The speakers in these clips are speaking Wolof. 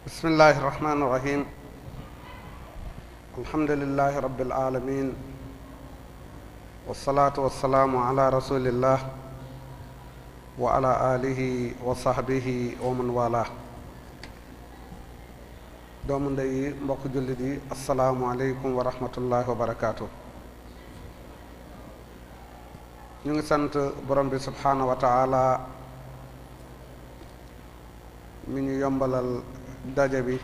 bismillahi irrahmani irrahim alhamdulilahi rabbil alamin wasalaatu wasalaamu ala rasulillah wa ala alihi wa sahbihi wa man wala doomu ndey yi mbokk jullit yi asalaamu aleykum wa rahmatullahi wa barakaatu. ñu ngi sant borom bi subhaanahu wa taala mi ñu yombalal daje bi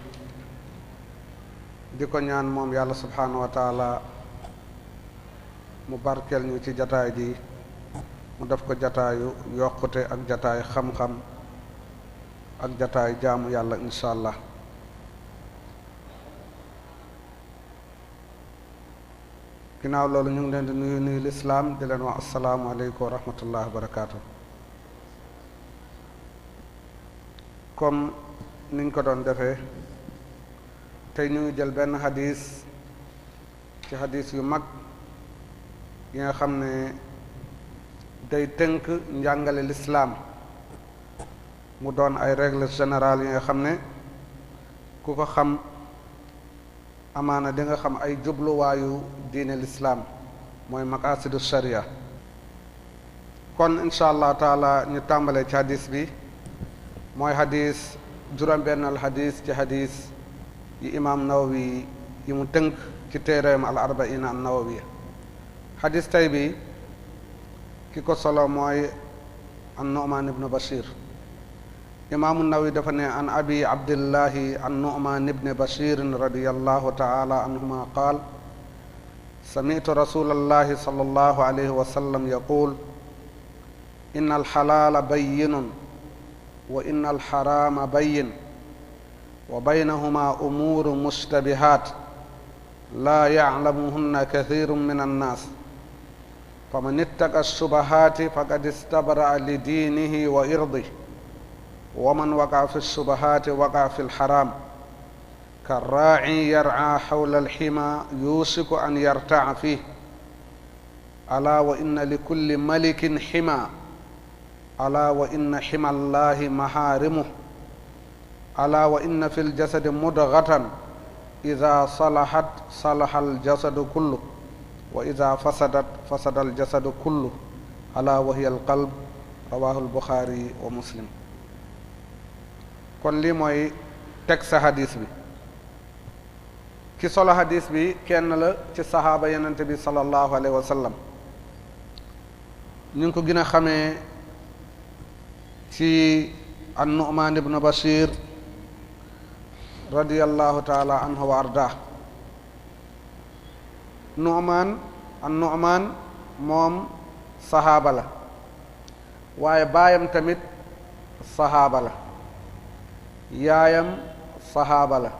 di ko ñaan moom yàlla subhaanahu wa taala mu barkeel ñu ci jataay ji mu def ko jataayu yokkute ak jataay xam-xam ak jataay jaamu yàlla insha allah. ginnaaw loolu ñu ngi leen di nuyu lislaam di leen wax assalaamu aleykum wa rahmatullahi wa barakaatu. comme niñ ko doon defee tey ñu ngi jël benn xadis ci xadis yu mag yi nga xam ne day tënk njàngale lislaam mu doon ay règles générales yi nga xam ne ku ko xam amaana di nga xam ay jubluwaayu diine lislaam mooy maqaasidu sharia. kon incha allah taala ñu tàmbalee ci xadis bi mooy xadis juróom-bennal xadis ci xadis yi imaam nawawi yi mu tënk ci téereem al arbaina an nawawiya. xadis tey bi ki ko solo mooy an nu'man ibnu bashir. imaamu nawawi dafa ne an abi abdillahi an nu'man ibni bashirin radiyallahu taala anhuma qaal sami'tu rasulallahi sallallahu alayhi wa sallam yaqul inna alxalaala bayyinun wa inna alxaraama bayyin wa baynahuma umuuru mushtabihaat laa yaclamuhunna kathiirun min annaas faman ittaqa shubahaati faqad istabra'a li diinihi wa irdihi wa man waqa'a fi shubahaati waqa'a fi alxaraam karraaci yarcaa xawla alximaa yuusiku an yartaca fiihi alaa wa inna likulli malikin ximaa alaa wa inna xima allahi mahaarimuhu alaa wa inna fi ljasadi mudgatan ida salahat salaha aljasadu kullu wa ida fasadat fasada aljasadu kullu alaa wa hiya alqalb rawahu albuxaari wa muslim. kon lii mooy teg sa hadis bi. ki solo hadis bi kenn la ci saxaaba yenente bi sallallahu alayhi wa sallam. ñu ngi ko gën a xamee ci an nu'man ibnu bashir radiyallahu taala anhu wa ardah. an nu'man moom saxaaba la waaye baayam tamit saxaaba la yaayam saxaaba la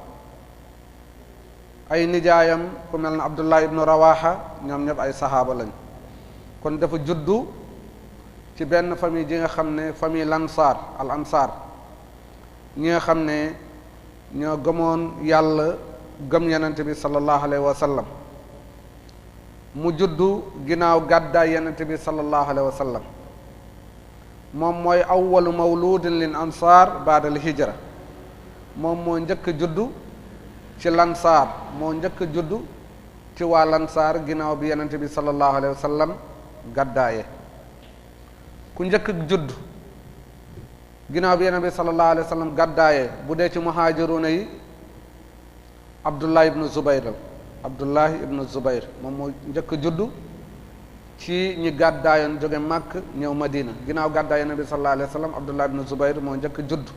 ay nijaayam ku mel ne abdullah ibnu rawaha ñoom ñëpp ay saxaaba lañ. kon dafa juddu ci benn famille ji nga xam ne famille lansaar al ansaar ñi nga xam ne ñoo gëmoon yàlla gëm yenente bi sallallahu alayhi wa sallam. mu juddu ginnaaw gàddaay yenente bi sallallahu alayhi wa sallam. moom mooy awwalu mawludin lil ansaar baada al hijra. moom moo njëkk a juddu ci lansaar moo njëkk a juddu ci waa lansaar ginnaaw bi yenente bi sallallahu alayhi wa sallam gàddaaye. ku njëkk a juddu ginnaaw bi yenente bi sallallahu alayhi wa sallam gàddaaye bu dee ci muhaajiruuna yi abdullah ibnu zubayr moom moo njëkk a juddu ci ñi gàddaayoon jóge Màkk ñëw Madina ginnaaw gàddaay yenente bi sallallahu alayhi wa sallam abdullah ibnu zubayr moo njëkk a juddu.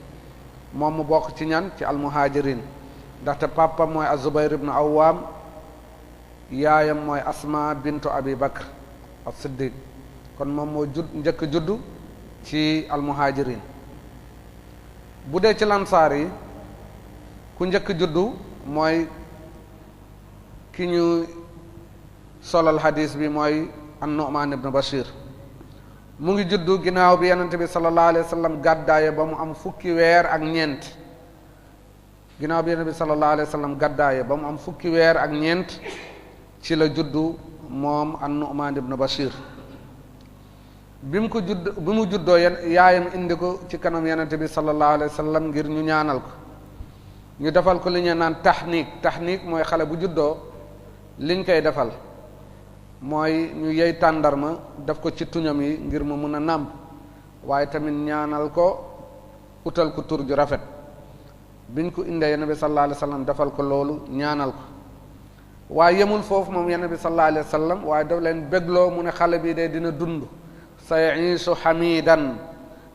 moom mu bokk ci ñan ci almuhajirin ndaxte papa mooy azubayr ibnu awaam yaayam mooy asma bintu abi bakr as-siddiq. kon moom moo njëkk juddu ci almuhajirin. bu dee ci lansaar yi ku njëkk juddu mooy ki ñu solal hadis bi mooy an nu'man ibnu bashir. mu ngi juddu ginnaaw bi yonent bi sallallahu alayhi wa sallam gàddaaye ba mu am fukki weer ak ñeent ginnaaw bi Yonent bi sallallahu alayhi wa sallam gaddaaye ba mu am fukki weer ak ñeent ci la juddu moom an-Nu'man ibn Bashir. bi mu juddoo yaayam indi ko ci kanam Yonent bi sallallahu alayhi wa sallam ngir ñu ñaanal ko, ñu defal ko li ñu naan tahnik mooy xale bu juddoo liñ koy defal mooy ñu yey tàndarma def ko ci tuñam yi ngir mu mun a nàmp, waaye tamit ñaanal ko, utal ko tur ju rafet. biñ ko indee Yonent bi sallallahu alayhi wa sallam defal ko loolu, ñaanal ko, waaye yemul foofu moom Yonent bi sallallahu alayhi wa sallam, waaye daf leen bégloo mu ne xale bii de dina dund, sa ya'iishu hamidan,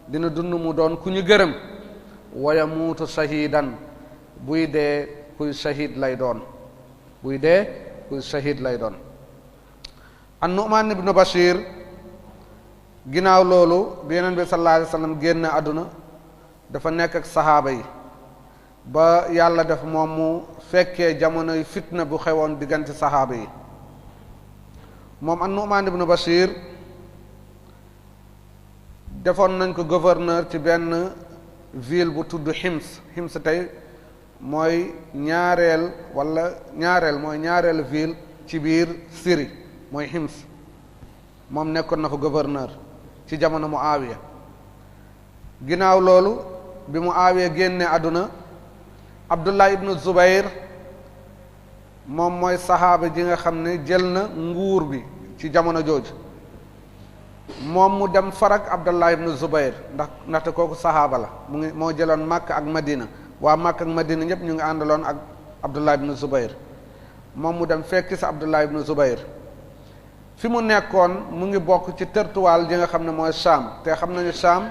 dina dund mu doon ku ñu gërëm, wa yamuutu shahidan, buy dee kuy shahid lay doon, buy dee kuy shahid lay doon. an-Nu'man ibn Bashir ginnaaw loolu bi Yonent bi sallallahu alayhi wa sallam génn àdduna dafa nekk ak saxaaba yi ba yàlla def moom mu fekkee jamonoy fitna bu xewoon diggante saxaaba yi. moom an-Nu'man ibn Bashir defoon nañ ko gouverneur ci benn ville bu tudd Hims tey mooy ñaareel ville ci biir Syrie mooy Hims. moom nekkoon na fa gouverneur ci jamono Muawiya. ginnaaw loolu bi Muawiya génne àdduna, Abdullah ibn Zubayr moom mooy saxaaba ji nga xam ne jël na nguur bi ci jamono jooju, moom mu dem farak Abdullah ibn Zubayr ndaxte kooku saxaaba la, moo jëloon Makka ak Madina, waa Makka ak Madina ñëpp ñu ngi àndaloon ak Abdullah ibn Zubayr. moom mu dem fekki sa Abdullah ibn Zubayr fi mu nekkoon mu ngi bokk ci tertuwaal ji nga xam ne mooy Sham, te xam nañu Sham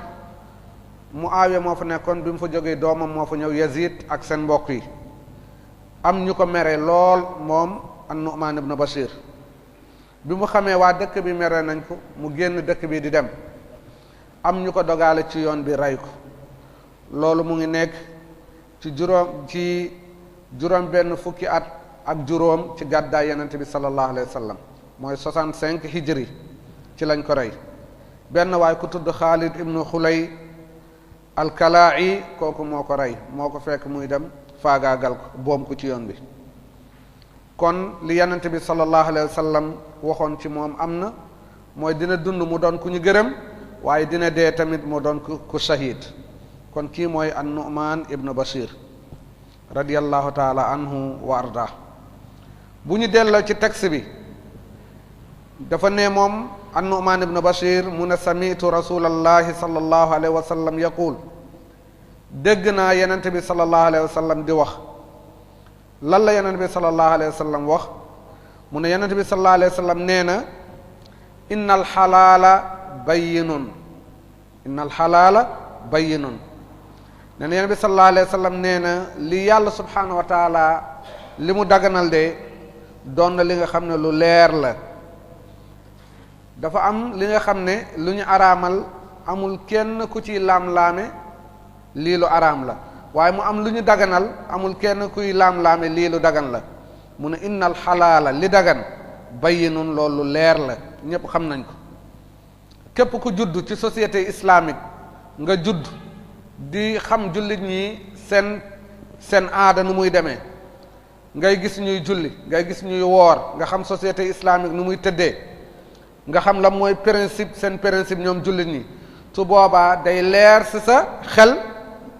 Muawiya moo fa nekkoon. bi mu fa jógee doomam moo fa ñëw Yazid ak seen mbokk yi, am ñu ko mere lool moom an-Nu'man ibn Bashir. bi mu xamee waa dëkk bi mere nañ ko, mu génn dëkk bi di dem, am ñu ko dogaale ci yoon bi rey ko. loolu mu ngi nekk ci juróom benn fukki at ak juróom ci gàddaay Yonent bi sallallahu alayhi wa sallam, mooy 65 hijri ci lañ ko rey. benn waay ku tudd Xaalid ibnu Xulay al-Kalaa'i kooku moo ko rey, moo ko fekk muy dem faagaagal ko, boom ko ci yoon bi. kon li Yonent bi sallallahu alayhi wa sallam waxoon ci moom am na, mooy dina dund mu doon ku ñu gërëm, waaye dina dee tamit mu doon ku shahid. kon kii mooy an-Nu'man ibn Bashir radiyallahu taala anhu wa arda. bu ñu delloo ci texte bi dafa ne moom an-Nu'man ibn Bashir mu ne sami'tu rasulallahi sallallahu alayhi wa sallam yaqul, dégg naa Yonent bi sallallahu alayhi wa sallam di wax. lan la Yonent bi sallallahu alayhi wa sallam wax? mu ne Yonent bi sallallahu alayhi wa sallam nee na innal xalaala bayyinun, innal xalaala bayyinun. nee na Yonent bi sallallahu alayhi wa sallam nee na li yàlla subhanahu wa taala li mu daganal de doon na li nga xam ne lu leer la. dafa am li nga xam ne lu ñu araamal amul kenn ku ci laam-laame lii lu araam la, waaye mu am lu ñu daganal amul kenn kuy laam-laame lii lu dagan la. mu ne innal xalaala li dagan bayyinun, loolu leer la, ñépp xam nañ ko. képp ku judd ci société islamique nga judd di xam jullit ñi seen aada nu muy demee, ngay gis ñuy julli, ngay gis ñuy woor, nga xam société islamique nu muy tëddee, nga xam la mooy principe seen principe ñoom jullit ñi, su boobaa day leer ci sa xel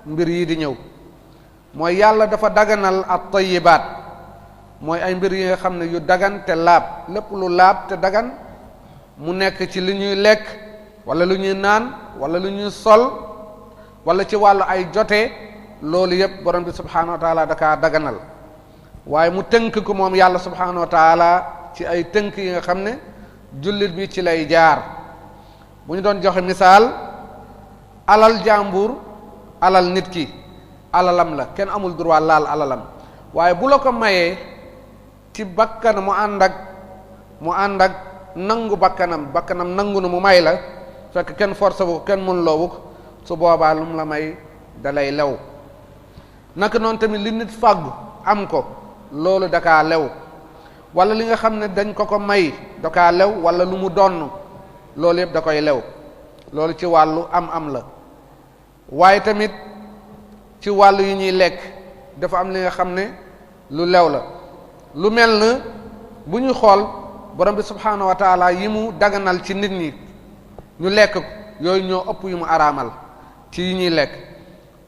mbir yi di ñëw. mooy yàlla dafa daganal at-tayyibaat, mooy ay mbir yi nga xam ne yu dagan te laab, lépp lu laab te dagan mu nekk ci li ñuy lekk wala lu ñuy naan wala lu ñuy sol wala ci wàllu ay jotee, loolu yépp borom bi subhanahu wa taala dakaa daganal. waaye mu tënk ko moom yàlla subhanahu wa taala ci ay tënk yi nga xam ne jullit bi ci lay jaar. bu ñu doon joxe misaal, alal jàmbur, alal nit ki alalam la, kenn amul droit laal alalam, waaye bu la ko mayee ci bakkan mu ànd ak nangu bakkanam nangu na mu may la, fekk kenn forcé wu ko, kenn mën loowu ko, su boobaa lu mu la may dalay lew. naka noonu tamit li nit fàggu am ko, loolu dakaa lew, wala li nga xam ne dañ ko may dakaa lew, wala lu mu donn, loolu yëpp da koy lew. loolu ci wàllu am la. waaye tamit ci wàllu yi ñuy lekk dafa am li nga xam ne lu lew la lu mel na bu ñuy xool borom bi subhaanahu wa taala yi mu daganal ci nit ñi ñu lekk yooyu ñoo ëpp yu mu araamal ci yi ñuy lekk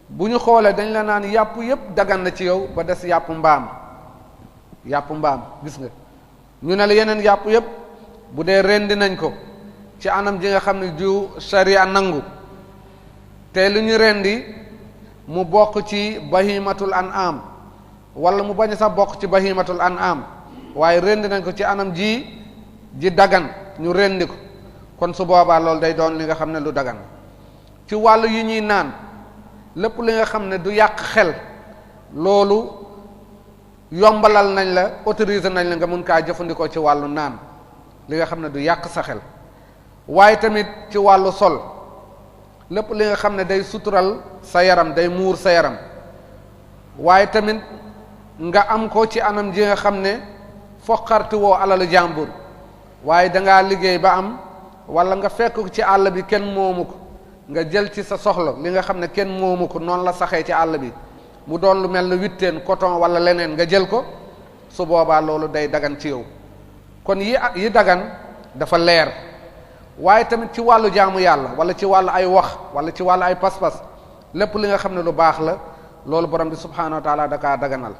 bu ñu xoolee dañ la naan yàpp yépp dagan na ci yow ba des yàpp mbaam gis nga ñu ne la yeneen yàpp yépp bu dee rendi nañ ko ci anam ji nga xam ne ju sharia nangu te lu ñu rendi mu bokk ci bahimatul an'am wala mu bañ sax bokk ci bahimatul an'am waaye rendi nañ ko ci anam ji dagan ñu rendi ko kon su boobaa loolu day doon li nga xam ne lu dagan ci wàllu yi ñuy naan lépp li nga xam ne du yàq xel loolu yombalal nañ la autorisé nañ la nga mun kaa jëfandikoo ci wàllu naan li nga xam ne du yàq sa xel waaye tamit ci wàllu sol lépp li nga xam ne day sutural sa yaram day muur sa yaram waaye tamit nga am ko ci anam ji nga xam ne foqarti woo alalu jàmbur waaye dangaa liggéey ba am wala nga fekk ko ci àll bi kenn moomu ko nga jël ci sa soxla li nga xam ne kenn moomu ko noonu la saxee ci àll bi mu doon lu mel ne witteen coton wala leneen nga jël ko su boobaa loolu day dagan ci yow kon yi dagan dafa leer waaye tamit ci wàllu jaamu yàlla wala ci wàllu ay wax wala ci wàllu ay pas-pas lépp li nga xam ne lu baax la loolu borom bi subhaanahu wa taala da kaa daganal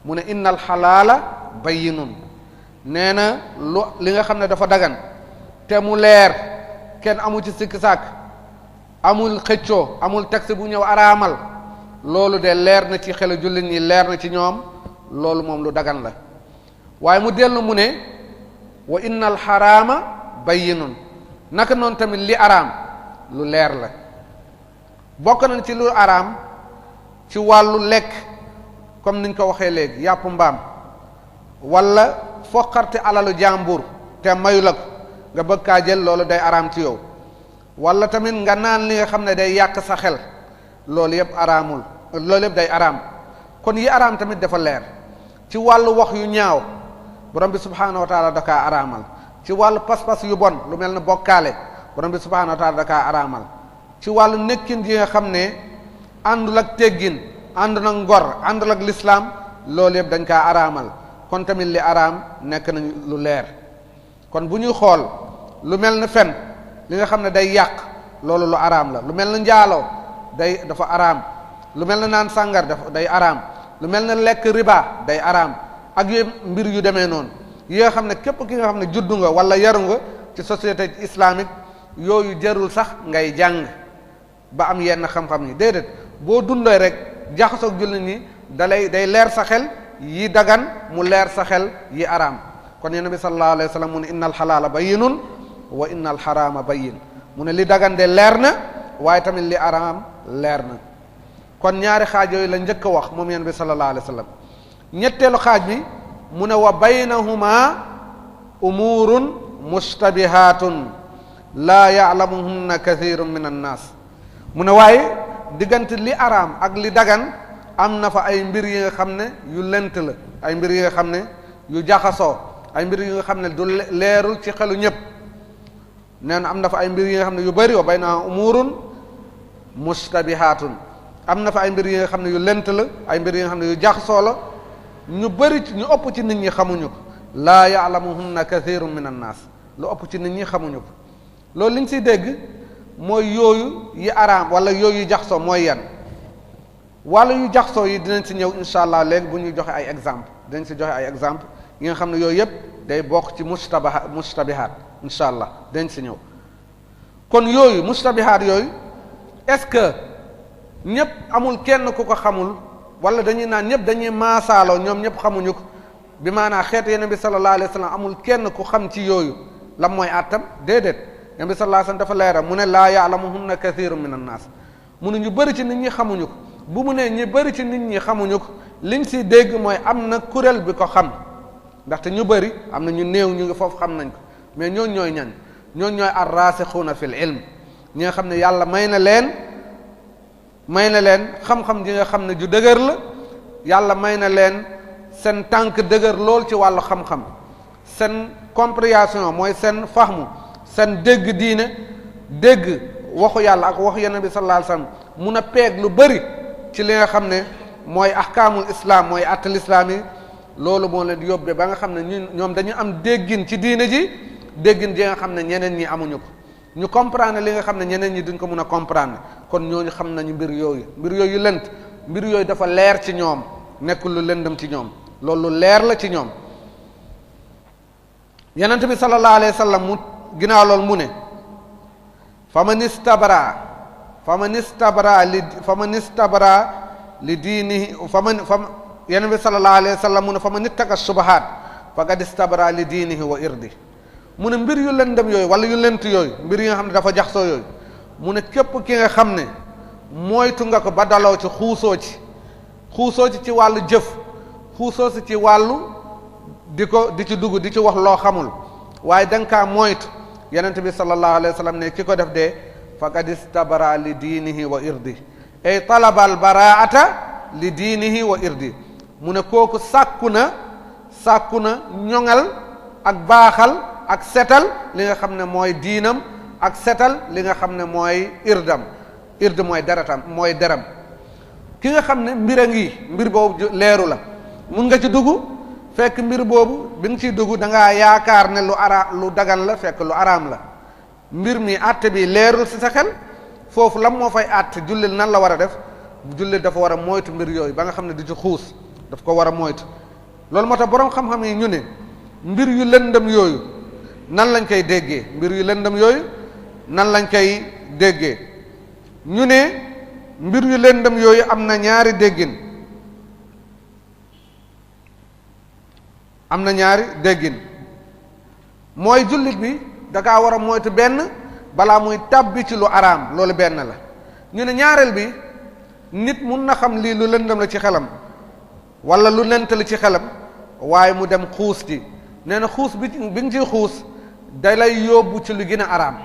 mu ne innal xalaala bayyinun nee na li nga xam ne dafa dagan te mu leer kenn amu ci sikki sàkk amul xëccoo amul texte bu ñëw araamal loolu de leer na ci xelu jullit ñi leer na ci ñoom loolu moom lu dagan la waaye mu dellu mu ne wa innal xaraama bayyinun naka noonu tamit li araam lu leer la bokk nañ ci lu araam ci wàllu lekk comme niñ ko waxee léegi yàpp mbaam wala foqarte alalu jàmbur te mayu la ko nga bëgg kaa jël loolu day araam ci yow wala tamit nga naan li nga xam ne day yàq sa xel loolu yëpp araamul loolu yëpp day araam kon yi araam tamit dafa leer ci wàllu wax yu ñaaw borom bi subhaanahu wa taala da kaa araamal ci wàllu pas-pas yu bon lu mel ne bokkaale borom bi subhaanahu wa taala da kaa araamal ci wàllu nekkin yi nga xam ne àndul ak teggin àndul ak ngor àndul ak lislaam loolu yëpp dañ kaa araamal kon tamit li araam nekk nañ lu leer kon bu ñuy xool lu mel ne fen li nga xam ne day yàq loolu lu araam la lu mel ne njaaloo dafa araam lu mel ne naan sàngar day araam lu mel ne lekk riba day araam ak yu mbir yu demee noonu yi nga xam ne képp ki nga xam ne juddu nga wala yaru nga ci société islamique yooyu jarul sax ngay jàng ba am yenn xam-xam yi déedéet boo dundee rek jaxasoog jullit ñi day leer sa xel yi dagan mu leer sa xel yi araam kon yonent bi sallallahu alayhi wa sallam mu ne innal xalaala bayyinun wa innal xaraama bayyin mu ne li dagan de leer na waaye tamit li araam leer na kon ñaari xaaj yooyu la njëkk a wax moom yonent bi sallallahu alayhi wa sallam ñetteelu xaaj bi mu ne wa baynahuma umuurun mushtabihaatun laa ya'lamuhunna kathirun min annaas mu ne waaye diggante li araam ak li dagan am na fa ay mbir yi nga xam ne yu lënt la ay mbir yi nga xam ne yu jaxasoo ay mbir yi nga xam ne du leerul ci xelu ñëpp nee na am na fa ay mbir yi nga xam ne yu bëri wa bayna umurun mustabihatun am na fa ay mbir yi nga xam ne yu lënt la ay mbir yi nga xam ne yu jaxasoo la ñu bëri ñu ëpp ci nit ñi xamuñu ko laa ya'lamuhunna kathirun min annaas lu ëpp ci nit ñi xamuñu ko loolu li ñu siy dégg mooy yooyu yi araam wala yooyu jaxasoo mooy yan wala yu jaxasoo yi dinañ si ñëw incha allah léegi bu ñuy joxe ay exemple dinañ si joxe ay exemple yi nga xam ne yooyu yëpp day bokk ci mustabihaat incha allah dinañ si ñëw kon yooyu mustabihaat yooyu est-ce que ñëpp amul kenn ku ko xamul wala dañuy naan ñëpp dañuy maasaaloo ñoom ñëpp xamuñu ko bi maanaa xeetu yonent bi sallallahu alayhi wa sallam amul kenn ku xam ci yooyu lan mooy àttam déedéet yonent bi sallallahu alayhi wa sallam dafa leeral mu ne laa ya'lamuhunna kathirun min annaas mu ne ñu bëri ci nit ñi xamuñu ko bu mu ne ñu bëri ci nit ñi xamuñu ko liñ si dégg mooy am na kuréel bi ko xam ndaxte ñu bëri am na ñu néew ñu ngi foofu xam nañ ko mais ñooñ ñooy ñan ñooñ ñooy ar-raasixuuna fil ilm ñi nga xam ne yàlla may na leen xam-xam ji nga xam ne ju dëgër la yàlla may na leen seen tànk dëgër lool ci wàllu xam-xam seen compréhension mooy seen fahmu seen dégg diine dégg waxu yàlla ak waxu yonent bi sallallahu alayhi wasallam mun a peeg lu bëri ci li nga xam ne mooy ahkaamul islam mooy attal islam yi loolu moo leen yóbbee ba nga xam ne ñoom dañu am déggin ci diine ji déggin ji nga xam ne ñeneen ñi amuñu ko ñu comprendre li nga xam ne ñeneen ñi duñ ko mën a comprendre kon ñooñu xam nañu mbir yooyu lënt mbir yooyu dafa leer ci ñoom nekkul lu lëndëm ci ñoom loolu leer la ci ñoom yonent bi sallallahu alayhi wa sallam mu ginnaaw loolu mu ne faman istabara li diinihi yonent bi sallallahu alayhi wa sallam mu ne faman ittaqa subahaat faqad istabara li diinihi wa irdi mu ne mbir yu lëndëm yooyu wala yu lënt yooyu mbir yi nga xam ne dafa jaxsoo yooyu mu ne képp ki nga xam ne moytu nga ko ba daloo ci xuusoo ci wàllu jëf xuusoo ci wàllu di ci dugg di ci wax loo xamul waaye da nga kaa moytu yonent bi sallallahu alayhi wa sallam ne ki ko def de faqad istabara li diinihi wa irdi ay talaba al baraata li diinihi wa irdi mu ne kooku sàkku na ñoŋal ak baaxal ak setal li nga xam ne mooy diinam ak setal li nga xam ne mooy ird mooy deram ki nga xam ne mbir boobu leeru la mun nga ci dugg fekk mbir boobu bi nga ciy dugg da ngaa yaakaar ne lu dagan la fekk lu araam la mbir mi àtte bi leerul ci sa xel foofu lam moo fay àtte jullit nan la war a def jullit dafa war a moytu mbir yooyu ba nga xam ne du ci xuus daf ko war a moytu loolu moo tax boroom xam-xam yi ñu ne mbir yu lëndëm yooyu nan lañ koy déggee ñu ne mbir yu lëndëm yooyu am na ñaari déggin mooy jullit bi da kaa war a moytu benn balaa muy tàbbi ci lu araam loolu benn la ñu ne ñaareel bi nit mun na xam lii lu lëndëm la ci xelam wala lu lënt la ci xelam waaye mu dem xuus ci nee na xuus bi nga ciy xuus da lay yóbbu ci lu gën a araam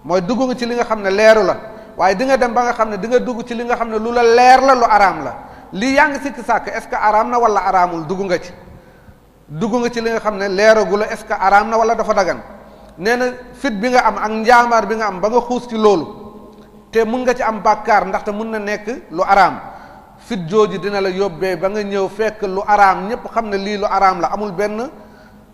mooy dugg nga ci li nga xam ne leeru la waaye di nga dem ba nga xam ne di nga dugg ci li nga xam ne lu la leer la lu araam la lii yaa ngi sikki sàkk est-ce que araam na wala araamul dugg nga ci li nga xam ne leeragu la est-ce que araam na wala dafa dagan nee na fit bi nga am ak njaamaar bi nga am ba nga xuus ci loolu te mun nga ci am bàkkaar ndaxte mun na nekk lu araam fit jooju dina la yóbbee ba nga ñëw fekk lu araam ñépp xam ne lii lu araam la amul benn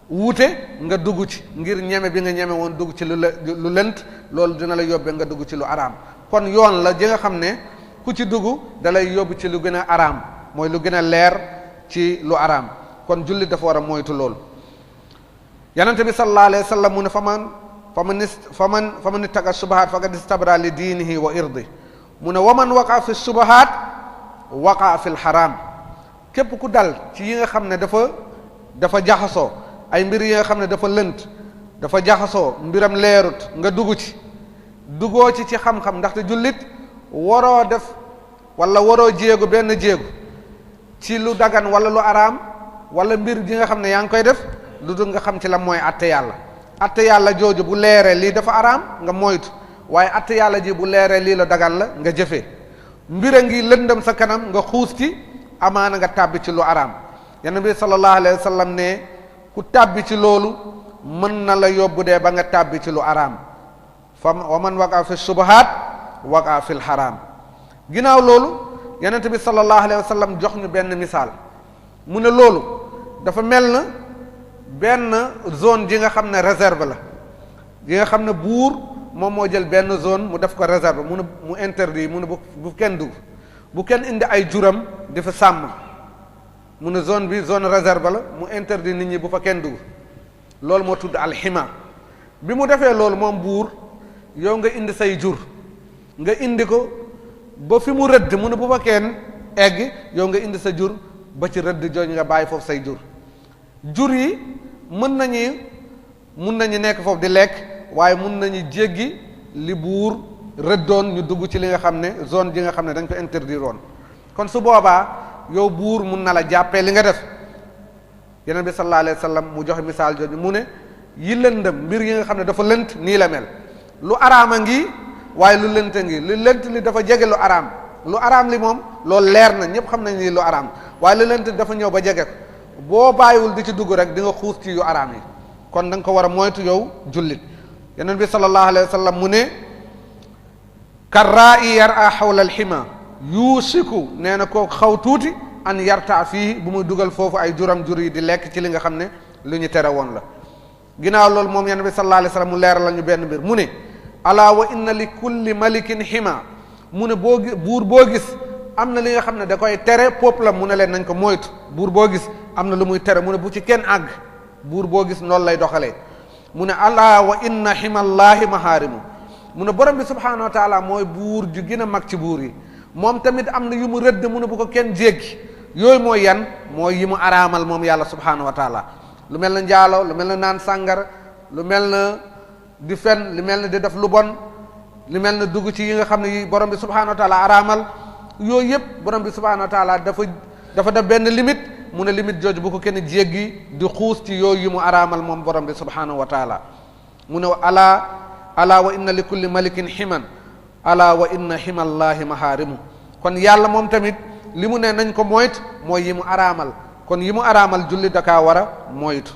wuute nga dugg ci ngir ñeme bi nga ñeme woon dugg ci lu lënt loolu dina la yóbbee nga dugg ci lu araam kon yoon la ji nga xam ne ku ci dugg da lay yóbbu ci lu gën a araam mooy lu gën a leer ci lu araam kon jullit dafa war a moytu loolu yonent bi sallallahu alayhi wa sallam mu ne faman ittaqa subahaat faqad istabra li diinihi wa irdi mu ne waman waqa fi subahaat waqa fi lxaraam képp ku dal ci yi nga xam ne dafa jaxasoo ay mbir yi nga xam ne dafa lënt dafa jaxasoo mbiram leerut nga dugg ci duggoo ci xam-xam ndaxte jullit waroo def wala waroo jéegu benn jéegu ci lu dagan wala lu araam wala mbir ji nga xam ne yaa ngi koy def lu dul nga xam ci la mooy atte yàlla jooju bu leeree lii dafa araam nga moytu waaye atte yàlla ji bu leeree lii la dagan la nga jëfee mbir a ngi lëndëm sa kanam nga xuus ci amaana nga tàbbi ci lu araam Yonent bi sallallahu alayhi wa sallam ne ku tàbbi ci loolu mën na la yóbbu dee ba nga tàbbi ci lu araam wa man waqa fi subahaat waqa fi lxaraam ginnaaw loolu Yonent bi sallallahu alayhi wa sallam jox ñu benn misaal mu ne loolu dafa mel na benn zone ji nga xam ne réserve la ji nga xam ne buur moom moo jël benn zone mu def ko réserve mu interdit mu ne bu kenn dugg bu kenn indi ay juram di fa sàmm mu ne zone bi zone réserve la mu interdit nit ñi bu fa kenn dugg loolu moo tudd alxima bi mu defee loolu moom buur yow nga indi say jur nga indi ko ba fi mu rëdd mu ne bu fa kenn egg yow nga indi sa jur ba ci rëdd jooju nga bàyyi foofu say jur yi mun nañu nekk foofu di lekk waaye mun nañu jéggi li buur rëddoon ñu dugg ci li nga xam ne zone ji nga xam ne dañ ko interdire woon kon su boobaa yow buur mun na la jàppee li nga def Yonent bi sallallahu alayhi wa sallam mu joxe misaal jooju mu ne yi lëndëm mbir yi nga xam ne dafa lënt nii la mel lu araama ngi waaye lu lënt ngi lu lënt li dafa jege lu araam li moom loolu leer na ñëpp xam nañ ni lu araam waaye lu lënt dafa ñëw ba jege ko boo bàyyiwul di ci dugg rek di nga xuus ci yu araam yi kon da nga ko war a moytu yow jullit Yonent bi sallallahu alayhi wa sallam mu ne karraa'i yar'a hawla alxima yuusiku nee na koo xaw tuuti an yarta fii bu muy dugal foofu ay juram jur yi di lekk ci li nga xam ne lu ñu tere woon la. ginnaaw loolu moom yonent bi sallallahu alayhi wa sallam mu leeral la ñu benn mbir mu ne alaa wa inna li kulli malikin hima mu ne buur boo gis am na li nga xam ne da koy tere peuple la mu ne leen nañ ko moytu. buur boo gis am na lu muy tere mu ne bu ci kenn àgg. buur boo gis noonu lay doxalee mu ne alaa wa inna himallahi mahaarimu mu ne borom bi subhanahu wa taala mooy buur ju gën a mag ci buur yi. moom tamit am na yu mu rëdd mu ne bu ko kenn jéggi yooyu mooy yan mooy yi mu araamal moom yàlla subhanahu wa taala lu mel na njaalo lu mel na naan sàngara lu mel na di fen lu mel na di def lu bon lu mel na dugg ci yi nga xam ne yi borom bi subhanahu wa taala araamal yooyu yëpp borom bi subhanahu wa taala dafa def benn limite mu ne limite jooju bu ko kenn jéggi di xuus ci yooyu yi mu araamal moom borom bi subhanahu wa taala mu ne ala wa inna li kulli malikin himan ala wa inna himallahi mahaarimu kon yàlla moom tamit li mu ne nañ ko moytu mooy yi mu araamal kon yi mu araamal julli dakaa war a moytu.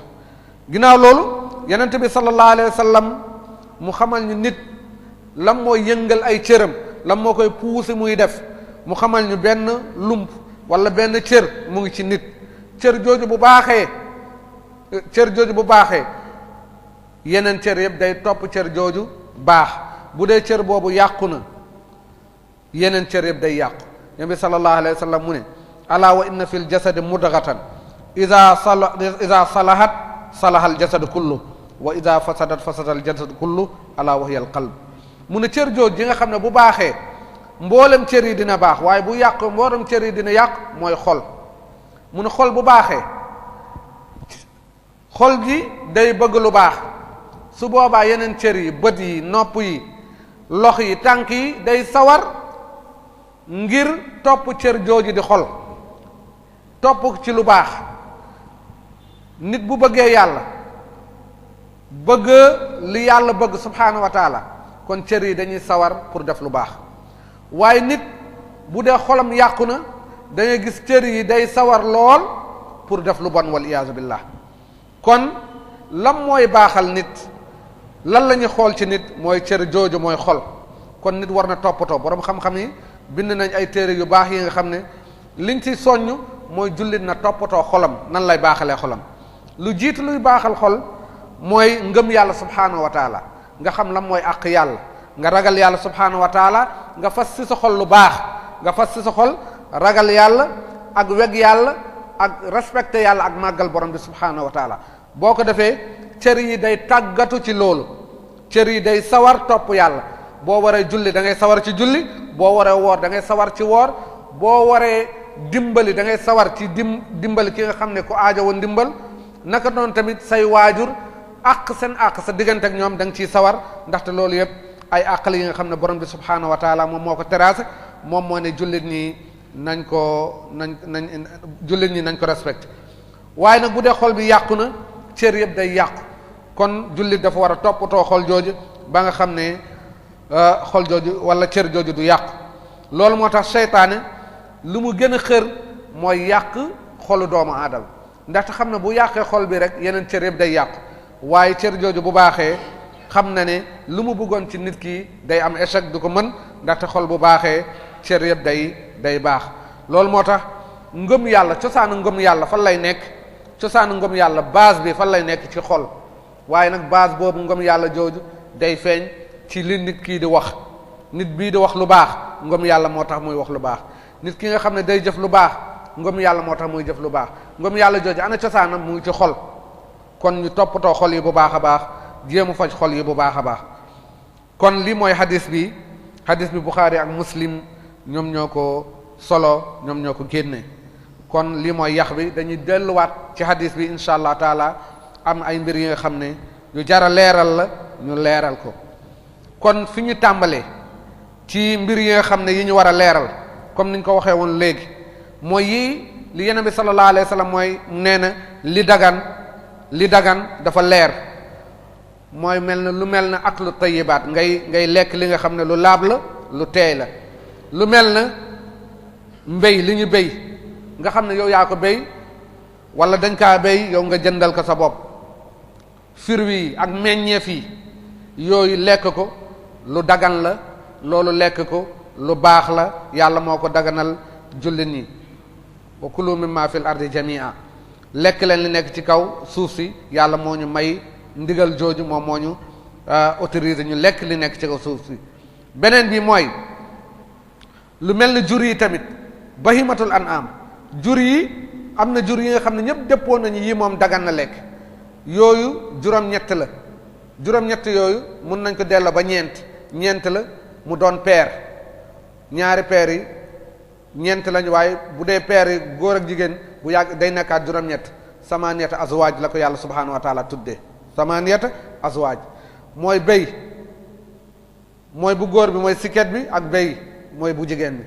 ginnaaw loolu yonent bi sallallahu alayhi wa sallam mu xamal ñu nit lam mooy yëngal ay cëram lam moo koy puusi muy def mu xamal ñu benn lump wala benn cër mu ngi ci nit. cër jooju bu baaxee yeneen cër yëpp day topp cër jooju baax bu dee cër boobu yàqu na yeneen cër yëpp day yàqu. nabi sallallahu alayhi wa sallam mu ne ala wa inna fi l jasadi mudghatan ida salahat salaha al jasadu kullu wa ida fasadat fasada al jasadu kullu ala wa hiya al qalb mu ne cër jooju ji nga xam ne bu baaxee mboolem cër yi dina baax waaye bu yàqu mboolem cër yi dina yàq mooy xol. mu ne xol bu baaxee xol gi day bëgg lu baax su boobaa yeneen cër yi bët yi nopp yi lox yi tànk yi day sawar ngir topp cër jooju di xol topp ci lu baax. nit bu bëggee yàlla bëgg li yàlla bëgg subhanahu wa taala kon cër yi dañuy sawar pour def lu baax waaye nit bu dee xolam yàqu na da ngay gis cër yi day sawar lool pour def lu bon wal iyaazu billah. kon lam mooy baaxal nit lan la ñuy xool ci nit mooy cër jooju mooy xol. kon nit war na toppatoo borom xam-xam yi bind nañ ay téere yu baax yi nga xam ne liñ ci soññ mooy jullit na toppatoo xolam nan lay baaxalee xolam. lu jiitu luy baaxal xol mooy ngëm yàlla subhanahu wa taala nga xam lan mooy àq yàlla nga ragal yàlla subhanahu wa taala nga fas ci sa xol lu baax nga fas ci sa xol ragal yàlla ak weg yàlla ak respecté yàlla ak màggal borom bi subhanahu wa taala. boo ko defee cër yi day tàggatu ci loolu cër yi day sawar topp yàlla. boo waree julli da ngay sawar ci julli boo waree woor da ngay sawar ci woor boo waree dimbali da ngay sawar ci dimbali ki nga xam ne ku aajo woon dimbal. naka noonu tamit say waajur àq seen àq sa diggante ak ñoom da nga ciy sawar ndaxte loolu yëpp ay àq la yi nga xam ne borom bi subhanahu wa taala moom moo ko terrassé moom moo ne jullit ñi nañ ko respecté. waaye nag bu dee xol bi yàqu na cër yëpp day yàqu kon jullit dafa war a toppatoo xol jooju ba nga xam ne xol jooju wala cër jooju du yàqu. loolu moo tax seytaane lu mu gën a xër mooy yàq xolu doomu aadama ndaxte xam ne bu yàqee xol bi rek yeneen cër yëpp day yàqu waaye cër jooju bu baaxee xam na ne lu mu bëggoon ci nit ki day am échec du ko mën ndaxte xol bu baaxee cër yëpp day baax. loolu moo tax ngëm yàlla cosaanu ngëm yàlla fan lay nekk cosaanu ngëm yàlla base bi fan lay nekk ci xol waaye nag base boobu ngëm yàlla jooju day feeñ ci li nit kii di wax. nit bii di wax lu baax ngëm yàlla moo tax muy wax lu baax nit ki nga xam ne day jëf lu baax ngëm yàlla moo tax muy jëf lu baax ngëm yàlla jooju ana cosaanam mu ngi ci xol. kon ñu toppatoo xol yi bu baax a baax jéemu faj xol yi bu baax a baax. kon lii mooy hadis bi Bukhari ak Muslim ñoom ñoo ko solo ñoom ñoo ko génne. kon lii mooy yax bi dañuy delluwaat ci hadis bi incha allah taala am ay mbir yi nga xam ne yu jara leeral la ñu leeral ko. kon fi ñu tàmbalee ci mbir yi nga xam ne yi ñu war a leeral comme niñ ko waxee woon léegi mooy yii li Yonent bi sallallahu alayhi wa sallam mooy nee na li dagan dafa leer mooy lu mel na aklu tayyibaat ngay lekk li nga xam ne lu laab la lu teey la lu mel na mbéy li ñu béy nga xam ne yow yaa ko béy wala dañ kaa béy yow nga jëndal ko sa bopp fruits yi ak meññeef yi yooyu lekk ko lu dagan la loolu lekk ko lu baax la yàlla moo ko daganal jullit ñi wa kulu mimma fil ardi jamia lekk leen li nekk ci kaw suuf si yàlla moo ñu may ndigal jooju moom moo ñu autorisé ñu lekk li nekk ci kaw suuf si beneen bi mooy lu mel ni jur yi tamit bahimatul an'am jur yi am na jur yi nga xam ne ñëpp dëppoo nañu yi moom dagan na lekk yooyu juróom-ñett la juróom-ñett yooyu mun nañ ko delloo ba ñeent la mu doon paire ñaari paire yi ñeent lañu waaye bu dee paire yi góor ak jigéen bu yàgg day nekkaat juróom-ñett samaniyata azwaaj la ko yàlla subhanahu wa taala tuddee samaniyata azwaaj mooy béy mooy bu góor bi mooy siket bi ak béy mooy bu jigéen bi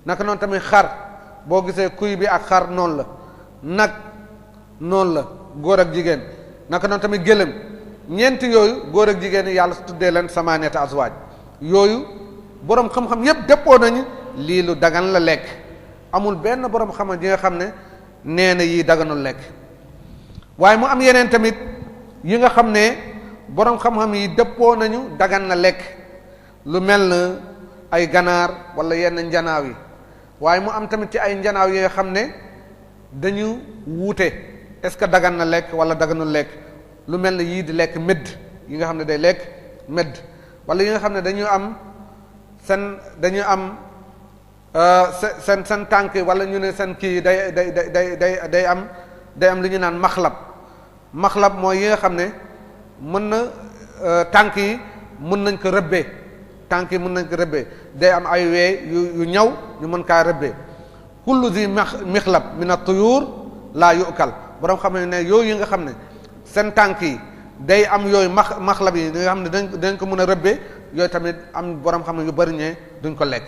naka noonu tamit xar boo gisee kuy bi ak xar noonu la nag noonu la góor ak jigéen naka noonu tamit gëlëm ñeenti yooyu góor ak jigéen yàlla tuddee leen samaniyata azwaaj yooyu boroom xam-xam yépp déppoo nañu lii lu dagan la lekk amul benn boroom xam yi nga xam ne nee na yii daganul lekk waaye mu am yeneen tamit yi nga xam ne boroom xam-xam yi dëppoo nañu dagan na lekk lu mel na ay ganaar wala yenn njanaaw yi waaye mu am tamit ci ay njanaaw yi nga xam ne dañu wuute est-ce que dagan na lekk wala daganul lekk lu mel ne yii di lekk médd yi nga xam ne day lekk médd wala yi nga xam ne dañu am seen tànk wala ñu ne seen kii day am lu ñu naan maxlab mooy yi nga xam ne mën na tànk yi mën nañ ko rëbbee tànk yi mën nañ ko rëbbee day am ay wee yu ñaw ñu mën kaa rëbbee kullu zi mixlab min at-tuyur laa yu'kal borom xam ne yooyu yi nga xam ne seen tànk yi day am yooyu maxlab yi nga xam ne dañ ko mën a rëbbee yooyu tamit am borom xam ne yu bari ñee duñ ko lekk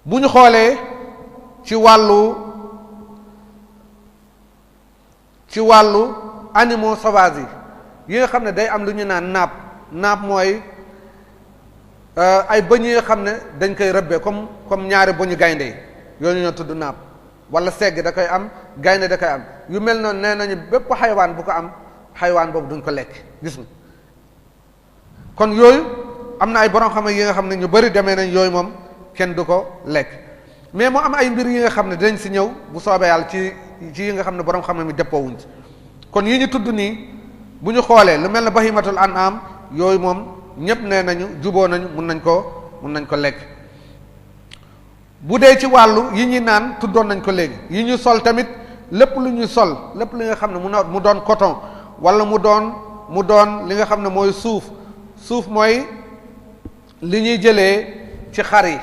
bu ñu xoolee ci wàllu animaux sauvages yi nga xam ne day am lu ñu naan naap mooy ay bëñ yi nga xam ne dañ koy rëbbee comme ñaari bëñu gaynde yooyu ñoo tudd naap wala segg da koy am gaynde da koy am yu mel noonu nee nañu bépp xaywaan bu ko am xaywaan boobu duñ ko lekk gis nga kon yooyu am na ay borom xam yi nga xam ne ñu bari demee nañ yooyu moom kenn du ko lekk mais mu am ay mbir yi nga xam ne dinañ si ñëw bu soobee yàlla ci yi nga xam ne borom xam ne mi dëppoowuñ ci kon yi ñu tudd nii bu ñu xoolee lu mel ne bahimatul an'am yooyu moom ñépp nee nañu juboo nañu mun nañ ko lekk bu dee ci wàllu yi ñuy naan tuddoon nañ ko léegi yi ñu sol tamit lépp lu ñu sol lépp li nga xam ne mu doon coton wala mu doon li nga xam ne mooy suuf mooy li ñuy jëlee ci xar yi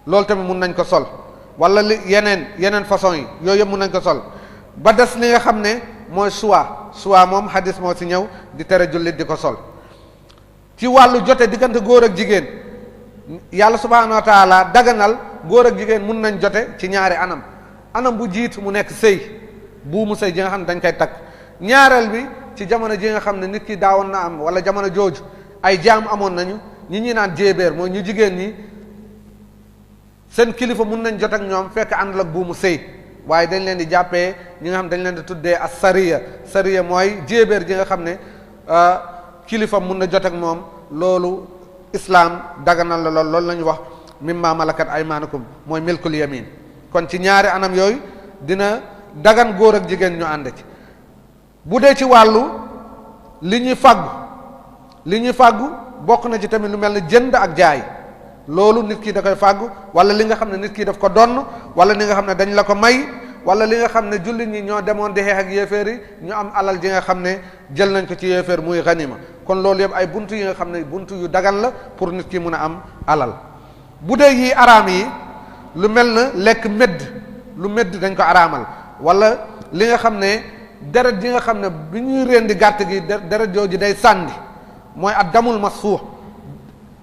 loolu tamit mun nañ ko sol wala yeneen façon yi yooyu yëpp mun nañ ko sol ba des li nga xam ne mooy soie moom hadis moo ci ñëw di tere jullit di ko sol ci wàllu jote diggante góor ak jigéen yàlla subhanahu wa taala daganal góor ak jigéen mun nañ jote ci ñaari anam bu jiit mu nekk sëy buumu sëy ji nga xam ne dañ koy takk ñaareel bi ci jamono ji nga xam ne nit ki daawoon na am wala jamono jooju ay jaam amoon nañu ñi naan jéebéer mooy ñu jigéen ñi seen kilifa mun nañ jot ak ñoom fekk àndal ak buumu sëy waaye dañ leen di jàppee ñi nga xam dañ leen di tuddee as sariya mooy jéebéer ji nga xam ne kilifa mun na jot ak moom loolu islaam daganal la loolu la ñu wax mimma malakat aymanukum mooy milkul yamin kon ci ñaari anam yooyu dina dagan góor ak jigéen ñu ànd ci bu dee ci wàllu li ñuy fàggu bokk na ci tamit lu mel ne jënd ak jaay loolu nit ki da koy fàggu wala li nga xam ne nit ki daf ko donn wala li nga xam ne dañ la ko may wala li nga xam ne jullit ñi ñoo demoon di xeex ak yéeféer yi ñu am alal ji nga xam ne jël nañ ko ci yéeféer muy ganima kon loolu yëpp ay buntu yi nga xam ne buntu yu dagan la pour nit ki mun a am alal bu dee yi araam yi lu mel na lekk lu medd dañ ko araamal wala li nga xam ne deret ji nga xam ne bi ñuy rendi gàtt gi deret jooju day sànni mooy ak damul masfuux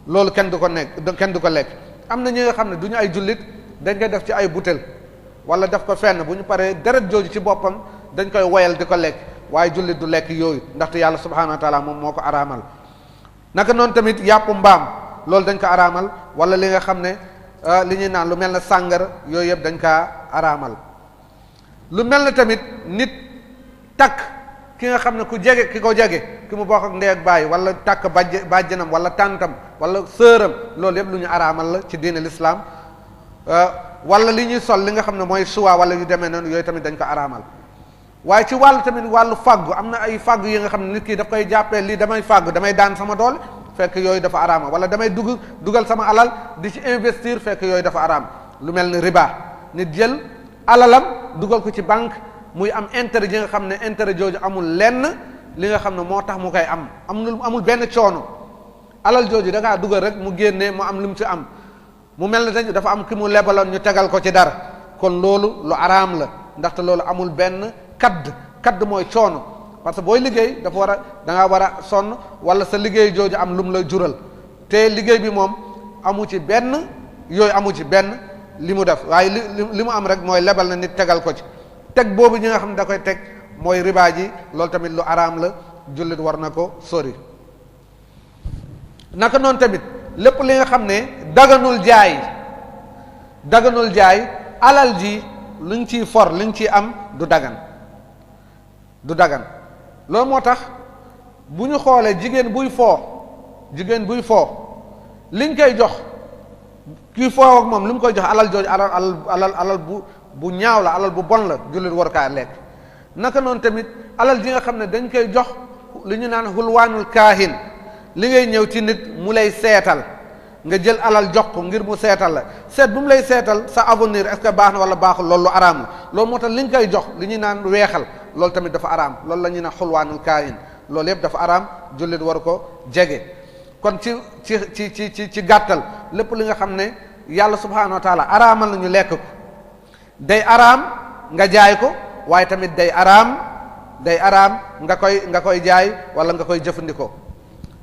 loolu kenn du ko lekk am na ñi nga xam ne du ñu ay jullit dañ koy def ci ay butel wala def ko fenn bu ñu paree deret jooju ci boppam dañ koy woyal di ko lekk waaye jullit du lekk yooyu ndaxte yàlla subhanahu wa taala moom moo ko araamal naka noonu tamit yàpp mbaam loolu dañ ko araamal wala li nga xam ne li ñuy naan lu mel ne sàngara yooyu yëpp dañ kaa araamal lu mel ne tamit nit takk ki nga xam ne ku jege ki ko jege ki mu bokk ak ndey ak baay wala tàkk bàjjanam wala tàntam wala sëram loolu yëpp lu ñu araamal la ci diine l'islam wala li ñuy sol li nga xam ne mooy suwa wala yu demee noonu yooyu tamit dañ ko araamal. waaye ci wàllu tamit wàllu fàggu am na ay fàggu yi nga xam ne nit ki daf koy jàppee lii damay fàggu damay daan sama doole fekk yooyu dafa araama wala damay dugal sama alal di ci investir fekk yooyu dafa araam lu mel ni riba nit jël alalam dugal ko ci banque muy am intérêt yi nga xam ne intérêt jooju amul lenn li nga xam ne moo tax mu koy am amul benn coono alal jooju da ngaa dugal rek mu génnee mu am lu mu ci am mu mel ne dañ dafa am ki mu lebaloon ñu tegal ko ci dara kon loolu lu araam la ndaxte loolu amul benn kadd mooy coono parce que booy liggéey dafa war a da ngaa war a sonn wala sa liggéey jooju am lu mu la jural te liggéey bi moom amu ci benn yooyu amu ci benn li mu def waaye li mu am rek mooy lebal na nit tegal ko ci teg boobu ñi nga xam ne da koy teg mooy riba ji loolu tamit lu araam la jullit war na ko sori naka noonu tamit lépp li nga xam ne daganul jaay alal ji luñ ciy for luñ ciy am du dagan loolu moo tax bu ñu xoolee jigéen buy foo liñ koy jox kii foo ak moom li mu koy jox alal jooju alal bu ñaaw la alal bu bon la jullit war kaa lekk naka noonu tamit alal ji nga xam ne dañ koy jox li ñu naan xulwaanul kaahin li ngay ñëw ci nit mu lay seetal nga jël alal jox ko ngir mu seetal la seet bu mu lay seetal sa avenir est-ce que baax na wala baaxul loolu lu araam la loolu moo tax li nga koy jox li ñuy naan weexal loolu tamit dafa araam loolu la ñuy naan xulwaanul kaahin loolu yëpp dafa araam jullit war ko jege kon ci gàttal lépp li nga xam ne yàlla subhaanahu wa taala araamal nañu lekk ko day araam nga jaay ko waaye tamit day araam nga koy jaay wala nga koy jëfandikoo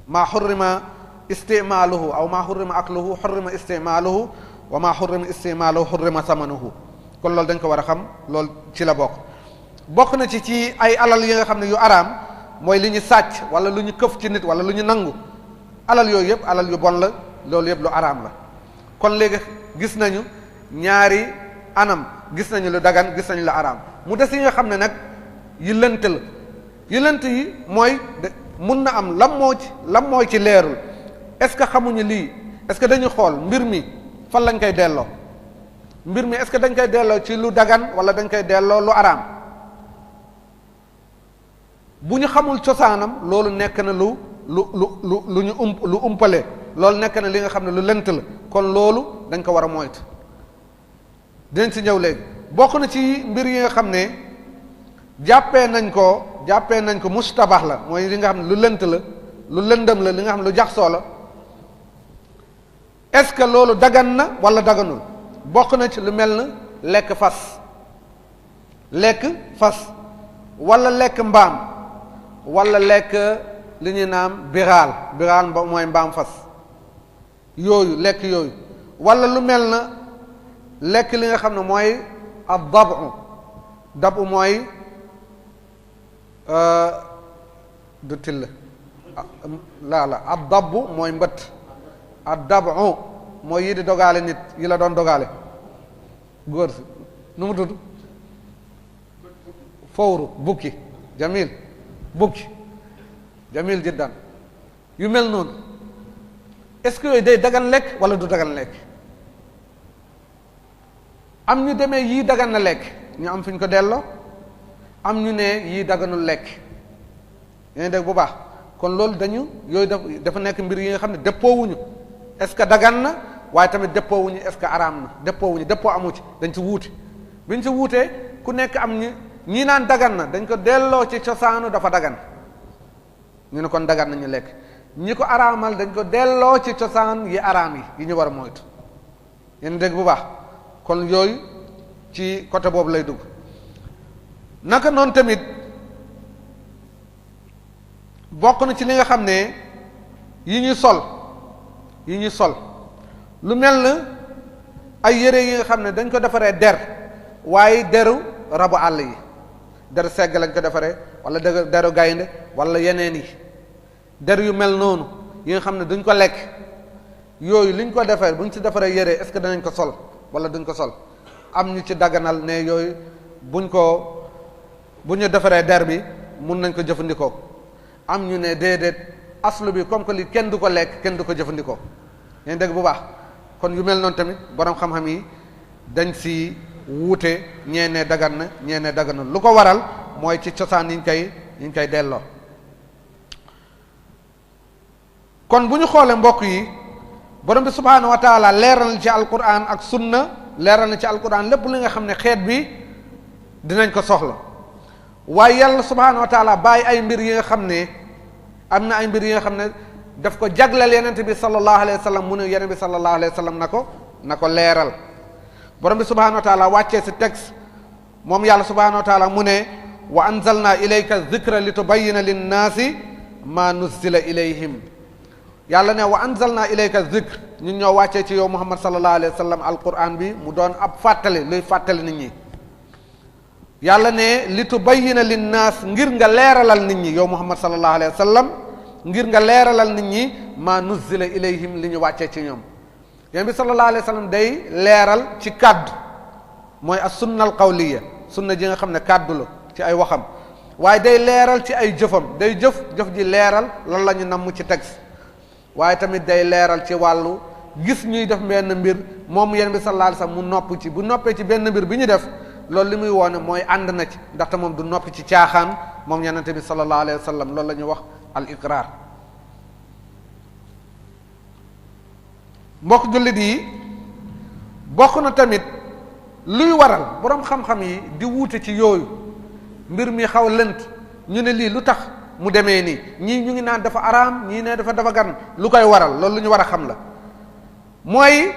maa xurrima istimaaluhu aw maa xurrima akluhu xurrima istimaaluhu wa maa xurrima istimaaluhu xurrima samanuhu kon loolu dañ ko war a xam loolu ci la bokk na ci ay alal yi nga xam ne yu araam mooy li ñu sàcc wala lu ñu këf ci nit wala lu ñu nangu alal yooyu yëpp alal yu bon la loolu yëpp lu araam la kon léegi gis nañu ñaari anam gis nañu lu dagan gis nañu lu araam mu des yi nga xam ne nag yi lënt la yi lënt yi mooy mun na am lan mooy ci leerul est-ce que xamuñu lii est-ce que dañu xool mbir mi fan lañ koy delloo mbir mi est-ce que dañ koy delloo ci lu dagan wala dañ koy delloo lu araam bu ñu xamul cosaanam loolu nekk na lu umpale loolu nekk na li nga xam ne lu lënt la kon loolu dañ ko war a moytu dinañ si ñëw léegi bokk na ci mbir yi nga xam ne jàppee nañ ko mustabax la mooy li nga xam ne lu lënt la lu lëndëm la li nga xam ne lu jaxsoo la est-ce que loolu dagan na wala daganul bokk na ci lu mel na lekk fas wala lekk mbaam wala lekk li ñuy naan biraal mooy mbaam fas lekk yooyu wala lu mel na lekk li nga xam ne mooy ab dabu mooy du till ab dabu mooy mbët ab dabu mooy yi di dogaale nit yi la doon dogaale góor si nu mu tudd fowru bukki jamil jiddan yu mel noonu est-ce que yooyu day dagan lekk wala du dagan lekk am ñu demee yii dagan na lekk ñu am fi ñu ko delloo am ñu ne yii daganul lekk yéen dégg bu baax kon loolu yooyu dafa nekk mbir yi nga xam ne dëppoowuñu est-ce que dagan na waaye tamit dëppoowuñu est-ce que araam na dëppoo amu ci dañ ci wuute biñ ci wuutee ku nekk am ñii naan dagan na dañ ko delloo ci cosaanu dafa dagan ñu ne kon dagan nañu lekk ñi ko araamal dañ ko delloo ci cosaan yi araam yi ñu war a moytu yéen dégg bu baax kon yooyu ci côté boobu lay dugg naka noonu tamit bokk na ci li nga xam ne yi ñuy sol lu mel na ay yére yi nga xam ne dañ ko defaree der waaye deru rabu àll yi deru segg lañ ko defaree wala deru gaynde wala yeneen yi der yu mel noonu yi nga xam ne duñ ko lekk yooyu liñ ko defee buñ ci defaree yére est-ce que danañ ko sol wala duñ ko sol am ñu ci daganal ne yooyu bu ñu defaree der bi mun nañ ko jëfandikoo am ñu ne déedéet aslu bi comme que li kenn du ko lekk kenn du ko jëfandikoo ngeen dégg bu baax kon yu mel noonu tamit borom xam-xam yi dañ si wuute ñee ne dagan na ñee ne daganul lu ko waral mooy ci cosaan yiñ koy delloo. kon bu ñu xoolee mbokk yi borom bi subhaanahu wa taala leeral na ci alquran ak sunna leeral na ci alquran lépp li nga xam ne xeet bi dinañ ko soxla waaye yàlla subhaanahu wa taala bàyyi ay mbir yi nga xam ne am na ay mbir yi nga xam ne daf ko jagleel yenente bi sallallahu alayhi wa sallam mu ne yenente bi sallallahu alayhi wa sallam na ko leeral borom bi subhaanahu wa taala wàccee si texte moom yàlla subhaanahu wa taala mu ne wa anzalna ilayka dhikra li tubayyina linnaasi ma nuzzila ilayhim yàlla ne wa anzalna ilayka dhikr ñun ñoo wàccee ci yow muhammad sallallahu alayhi wa sallam alquran bi mu doon ab fàttali luy fàttali nit ñi yàlla ne li tubayyina linnaas ngir nga leeralal nit ñi yow muhammad sallallahu alayhi wa sallam ngir nga leeralal nit ñi ma nuzzila ilayhim li ñu wàccee ci ñoom yéen bi sallallahu alayhi wa sallam day leeral ci kàddu mooy as sunna al qawliya sunna ji nga xam ne kàddu la ci ay waxam waaye day leeral ci ay jëfam day jëf ji leeral lan la ñu namm ci texte waaye tamit day leeral ci wàllu gis ñuy def benn mbir moom yéen bi sallallahu alayhi wa sallam mu nopp ci bu noppee ci benn mbir bi ñu def loolu li muy woone mooy ànd na ci ndaxte moom du noppi ci caaxaan moom yonente bi sallallahu alayhi wa sallam loolu la ñuy wax al iqrar mbokk jullit yi bokk na tamit luy waral boroom xam-xam yi di wuute ci yooyu mbir mi xaw lënt ñu ne lii lu tax mu demee nii ñii ñu ngi naan dafa araam ñii ne dafa gan lu koy waral loolu lu ñu war a xam la mooy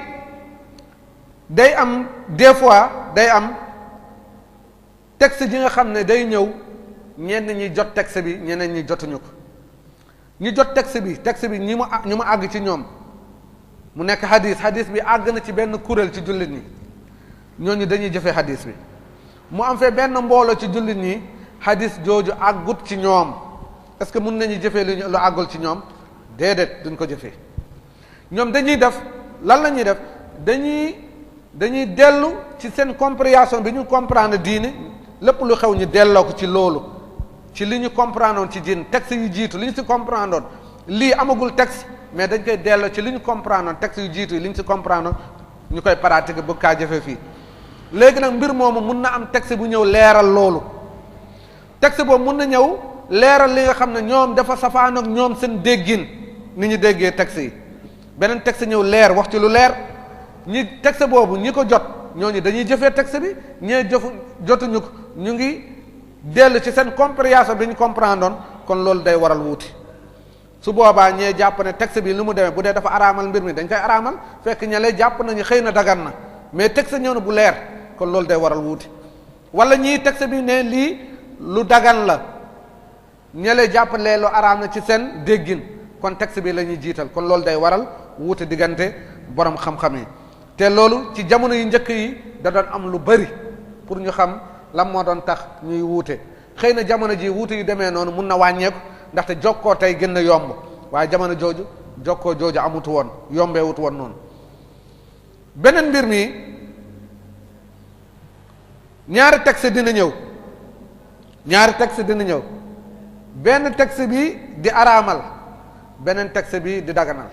day am des fois day am texte ji nga xam ne day ñëw ñenn ñi jot texte bi ñeneen ñi jotuñu ko ñi jot texte bi ñu mu àgg ci ñoom mu nekk hadis bi àgg na ci benn kuréel ci jullit ñi ñooñu dañuy jëfee hadis bi mu am fee benn mbooloo ci jullit ñi hadis jooju àggut ci ñoom est-ce que mun nañu jëfee lu àggul ci ñoom déedéet duñ ko jëfee ñoom dañuy def lan la ñuy def dañuy dellu ci seen compréhension bi ñu comprendre diine lépp lu xew ñu delloo ko ci loolu ci li ñu comprendre woon ci diine texte yu jiitu li ñu si comprendre woon lii amagul texte mais dañ koy delloo ci li ñu comprendre woon texte yu jiitu yi li ñu si comprendre woon ñu koy pratiquer bëgg kaa jëfee fii léegi nag mbir moomu mun na am texte bu ñëw leeral loolu texte boobu mun na ñëw leeral li nga xam ne ñoom dafa safaan ak ñoom seen déggin ni ñu déggee texte yi beneen texte ñëw leer wax ci lu leer ñi texte boobu ñi ko jot ñooñu dañuy jëfee texte bi ñee jotuñu ko ñu ngi dellu ci seen compréhension bi ñu comprendre woon kon loolu day waral wuuti su boobaa ñee jàpp ne texte bi li mu demee bu dee dafa araamal mbir mi dañ koy araamal fekk ña lay jàpp nañu xëy na dagan na mais texte ñëw na bu leer kon loolu day waral wuuti wala ñii texte bi ne lii lu dagan la ña lay jàpp lee lu araam na ci seen déggin kon texte bi la ñuy jiital kon loolu day waral wuute diggante borom xam-xam yi te loolu ci jamono yu njëkk yi da doon am lu bari pour ñu xam lan moo doon tax ñuy wuute xëy na jamono ji wuute yu demee noonu mun na wàññeeku ndaxte jokkoo tey gën a yomb waaye jamono jooju jokkoo jooju amutu woon yombee wutu woon noonu beneen mbir mi ñaari texte dina ñëw benn texte bi di araamal beneen texte bi di daganal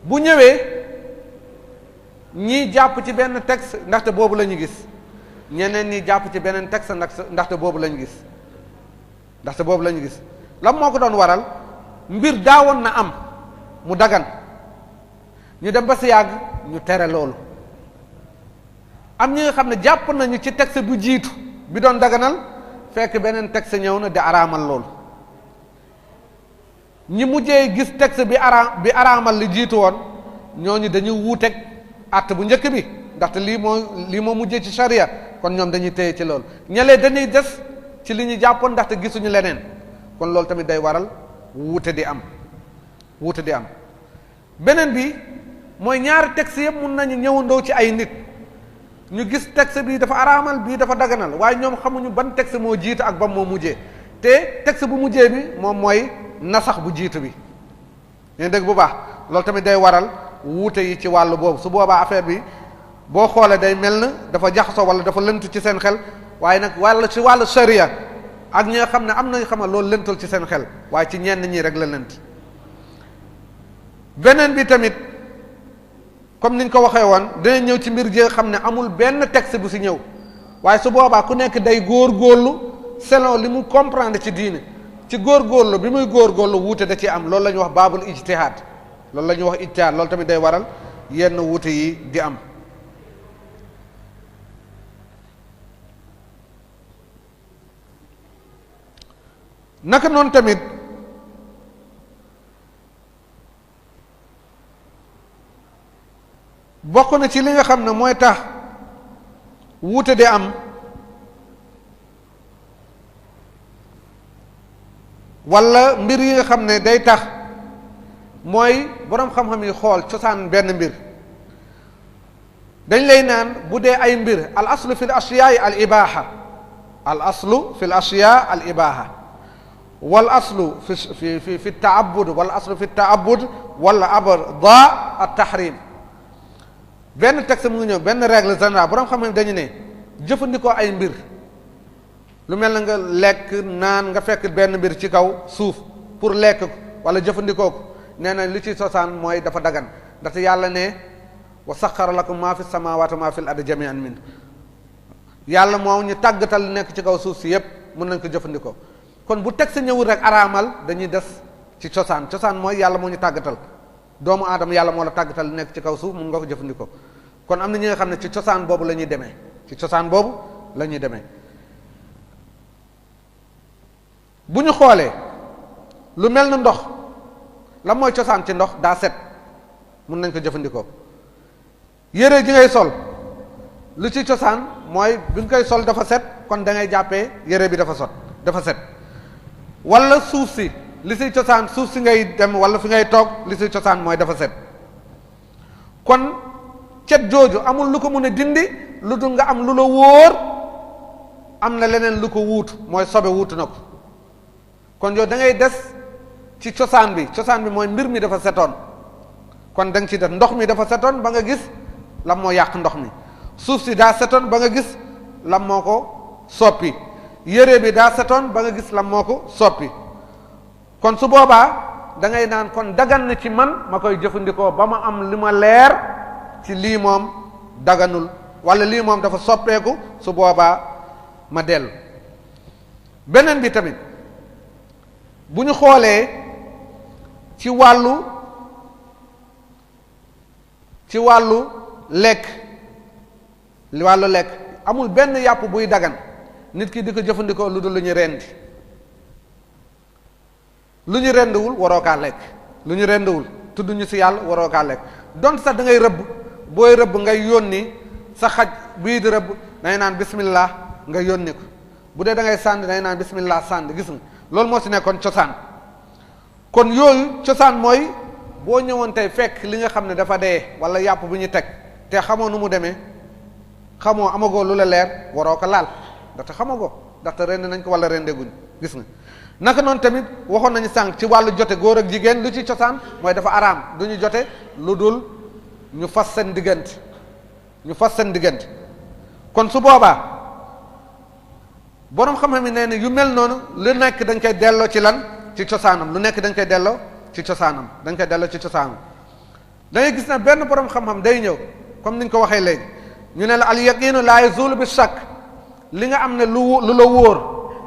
bu ñëwee ñii jàpp ci benn texte ndaxte boobu la ñu gis ñeneen ñi jàpp ci beneen texte ndaxte boobu la ñu gis lan moo ko doon waral mbir daawoon na am mu dagan ñu dem ba si yàgg ñu tere loolu am ñi nga xam ne jàpp nañu ci texte bu jiitu bi doon daganal fekk beneen texte ñëw na di araamal loolu ñi mujjee gis texte bi araamal li jiitu woon ñooñu dañuy wuuteeg àtte bu njëkk bi ndaxte lii moo mujjee ci charia kon ñoom dañuy téye ci loolu ñalee dañuy des ci li ñu jàppoon ndaxte gisuñu leneen kon loolu tamit day waral wuute di am beneen bi mooy ñaari texte yëpp mun nañu ñëwandoo ci ay nit ñu gis texte bi dafa araamal bii dafa daganal waaye ñoom xamuñu ban texte moo jiitu ak ban moo mujjee te texte bu mujjee bi moom mooy nasax bu jiitu bi ngeen dégg bu baax loolu tamit day waral wuute yi ci wàllu boobu su boobaa affaire bi boo xoolee day mel na dafa jaxasoo wala dafa lënt ci seen xel waaye nag wàll ci wàllu sharia ak ñi nga xam ne am nañ xamal loolu lëntul ci seen xel waaye ci ñenn ñi rek la lënt. beneen bi tamit comme niñ ko waxee woon dina ñëw ci mbir ji nga xam ne amul benn texte bu si ñëw waaye su boobaa ku nekk day góor-góorlu selon li mu comprendre ci diine ci góor-góorlu bi muy góor-góorlu wuute da ci am loolu la ñuy wax baabul ijtihaad loolu la ñuy wax ijtihaad loolu tamit day waral yenn wuute yi di am. naka noonu tamit bokk na ci li nga xam ne mooy tax wuute di am walla mbir yi nga xam ne day tax mooy boroom xam-xam yi xool cosaan benn mbir dañ lay naan bu dee ay mbir al aslu fi l ashiyaa al ibaaha al aslu fi l ashiyaa al ibaaha wal aslu fi taabud wal aslu fi taabud wala abda at tahrim benn texte mu ngi ñëw benn règle générale boroom xam-xam dañu ne jëfandikoo ay mbir lu mel na nga lekk naan nga fekk benn mbir ci kaw suuf pour lekk ko wala jëfandikoo ko nee na li ci sosaan mooy dafa dagan ndaxte yàlla ne wa saxara lakum maa fi samawati maa fi l ardi jami'an min yàlla moo ñu tàggatal nekk ci kaw suuf si yépp mën nañ ko jëfandikoo kon bu texte ñëwul rek araamal dañuy des ci cosaan cosaan mooy yàlla moo ñu tàggatal doomu aadama yàlla moo la tàggatal nekk ci kaw suuf mun nga ko jëfandikoo kon am na ñi nga xam ne ci cosaan boobu la ñuy demee ci cosaan boobu la ñuy demee bu ñu xoolee lu mel na ndox la mooy cosaan ci ndox daa set mun nañ ko jëfandikoo yére ji ngay sol lu ci cosaan mooy bi nga koy sol dafa set kon da ngay jàppee yére bi dafa set wala suuf si li si cosaan suuf si ngay dem wala fi ngay toog li si cosaan mooy dafa set kon cet jooju amul lu ko mun a dindi lu dul nga am lu la wóor am na leneen lu ko wuutu mooy sobe wuutu na ko kon yow da ngay des ci cosaan bi mooy mbir mi dafa setoon kon da nga ci def ndox mi dafa setoon ba nga gis lam moo yàq ndox mi suuf si daa setoon ba nga gis lam moo ko soppi yére bi daa setoon ba nga gis lam moo ko soppi kon su boobaa da ngay naan kon dagan na ci man ma koy jëfandikoo ba ma am li ma leer ci lii moom daganul wala lii moom dafa soppeeku su boobaa ma dellu beneen bi tamit bu ñu xoolee ci wàllu lekk amul benn yàpp buy dagan nit ki di ko jëfandikoo lu dul lu ñu rendi lu ñu rendiwul waroo kaa lekk lu ñu rendiwul tudd ñu ci yàlla waroo kaa lekk donc sax da ngay rëbb booy rëbb ngay yónni sa xaj bii di rëbb dangay naan bismillah nga yónni ko bu dee da ngay sànni dangay naan bismillah sànni gis nga loolu moo ci nekkoon cosaan kon yooyu cosaan mooy boo ñëwoon tey fekk li nga xam ne dafa dee wala yàpp bu ñu teg te xamoo nu mu demee xamoo amagoo lu la leer waroo ko laal ndaxte xamagoo ndaxte rend nañ ko wala rendeguñ gis nga naka noonu tamit waxoon nañu sànq ci wàllu jote góor ak jigéen lu ci cosaan mooy dafa araam du ñu jote lu dul ñu fas seen diggante kon su boobaa boroom xam-xam yi nee na yu mel noonu lu nekk dañ koy delloo ci lan ci cosaanam dañ koy delloo ci cosaanam da ngay gis na benn boroom xam-xam day ñëw comme niñ ko waxee léegi ñu ne la al yaqinu la yazulu bi shakk li nga am ne lu la wóor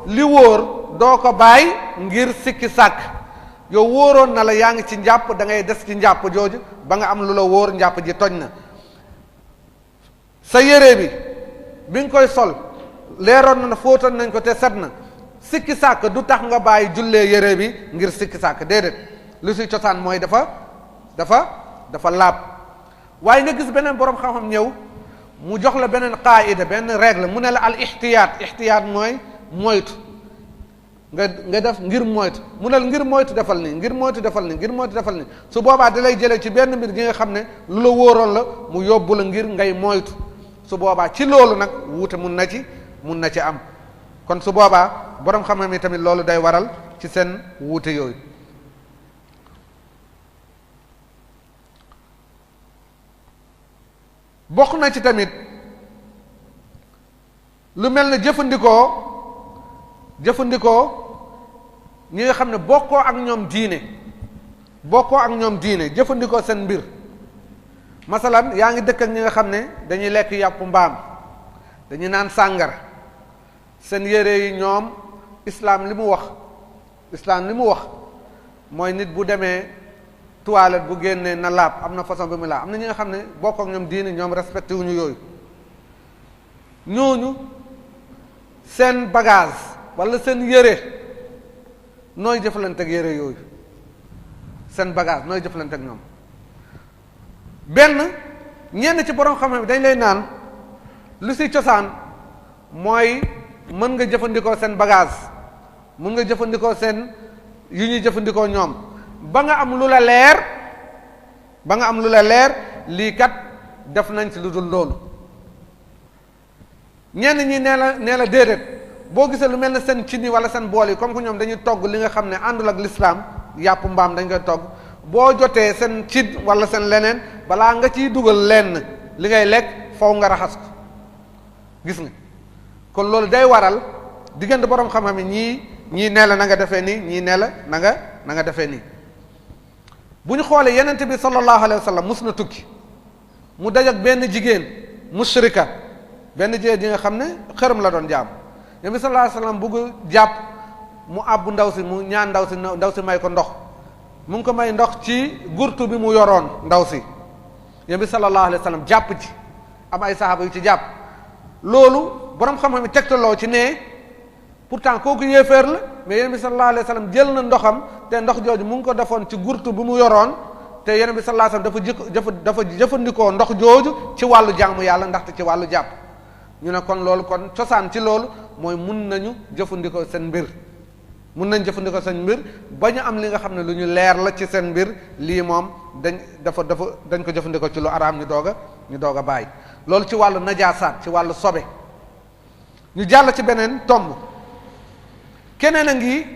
li wóor doo ko bàyyi ngir sikki sàkk yow wóoroon na la yaa ngi ci njàpp da ngay des ci njàpp jooju ba nga am lu la wóor njàpp ji toj na sa yére bi nga koy sol leeroon na fóotoon nañ ko te set na sikki sàkk du tax nga bàyyi jullee yére bi ngir sikki sàkk déedéet lu si cosaan mooy dafa laab waaye nga gis beneen boroom xam-xam ñëw mu jox la beneen qaida benn règle mu ne la al ixtiyaat mooy moytu nga def ngir moytu mu ne la ngir moytu defal ni su boobaa da lay jëlee ci benn mbir gi nga xam ne lu la wóoroon la mu yóbbu la ngir ngay moytu su boobaa ci loolu nag wuute mun na ci am kon su boobaa boroom xam-xam yi tamit loolu day waral ci seen wuute yooyu bokk na ci tamit lu mel ne jëfandikoo jëfandikoo ñi nga xam ne bokkoo ak ñoom diine jëfandikoo seen mbir. masalan yaa ngi dëkk ak ñi nga xam ne dañuy lekk yàpp mbaam, dañuy naan sàngara, seen yére yi ñoom islaam li mu wax mooy nit bu demee toilette bu génnee na laab, am na façon bi mu laab. am na ñi nga xam ne bokk ak ñoom diine ñoom respecté wuñu yooyu. ñooñu seen bagage wala seen yére nooy jëflante ak yére yooyu, seen bagage nooy jëflante ak ñoom. benn ñenn ci borom xam-xam bi dañ lay naan lu ci cosaan mooy mën nga jëfandikoo seen bagage, mën nga jëfandikoo seen yu ñuy jëfandikoo ñoom ba nga am lu la leer lii kat def nañ ci lu dul loolu. ñenn ñi nee la déedéet, boo gisee lu mel ne seen cin yi wala seen bool yi comme que ñoom dañuy togg li nga xam ne àndul ak lislaam, yàpp mbaam dañ koy togg, boo jotee seen cin wala seen leneen balaa nga ciy dugal lenn li ngay lekk faw nga raxas ko. gis nga kon loolu day waral diggante borom xam-xam yi ñii nee la na nga defee nii, ñii nee la na nga defee nii. bu ñu xoolee yenente bi sallallahu alayhi wa sallam mus na tukki mu daj ak benn jigéen mushrika, benn jigéen yi nga xam ne xërëm la doon jaam. Nabi sallallahu alayhi wa sallam bugg jàpp mu àbbu ndaw si, mu ñaan ndaw si may ko ndox, mu ngi ko may ndox ci gurtu bi mu yoroon ndaw si. Nabi sallallahu alayhi wa sallam jàpp ci, am ay saxaaba yu ci jàpp. loolu borom xam-xam yi tegtaloo ci ne pourtant kooku yéeféer la, mais Nabi sallallahu alayhi wa sallam jël na ndoxam te ndox jooju mu ngi ko defoon ci gurtu bi mu yoroon, te Nabi sallallahu alayhi wa sallam dafa jëfandikoo ndox jooju ci wàllu jaamu yàlla ndaxte ci wàllu jàpp. ñu ne kon loolu kon cosaan ci loolu mooy mun nañu jëfandikoo seen mbir, ba ñu am li nga xam ne lu ñu leer la ci seen mbir, lii moom dañ ko jëfandikoo ci lu araam ñu doog a bàyyi. loolu ci wàllu najaasaat, ci wàllu sobe. ñu jàll ci beneen tomb. keneen a ngi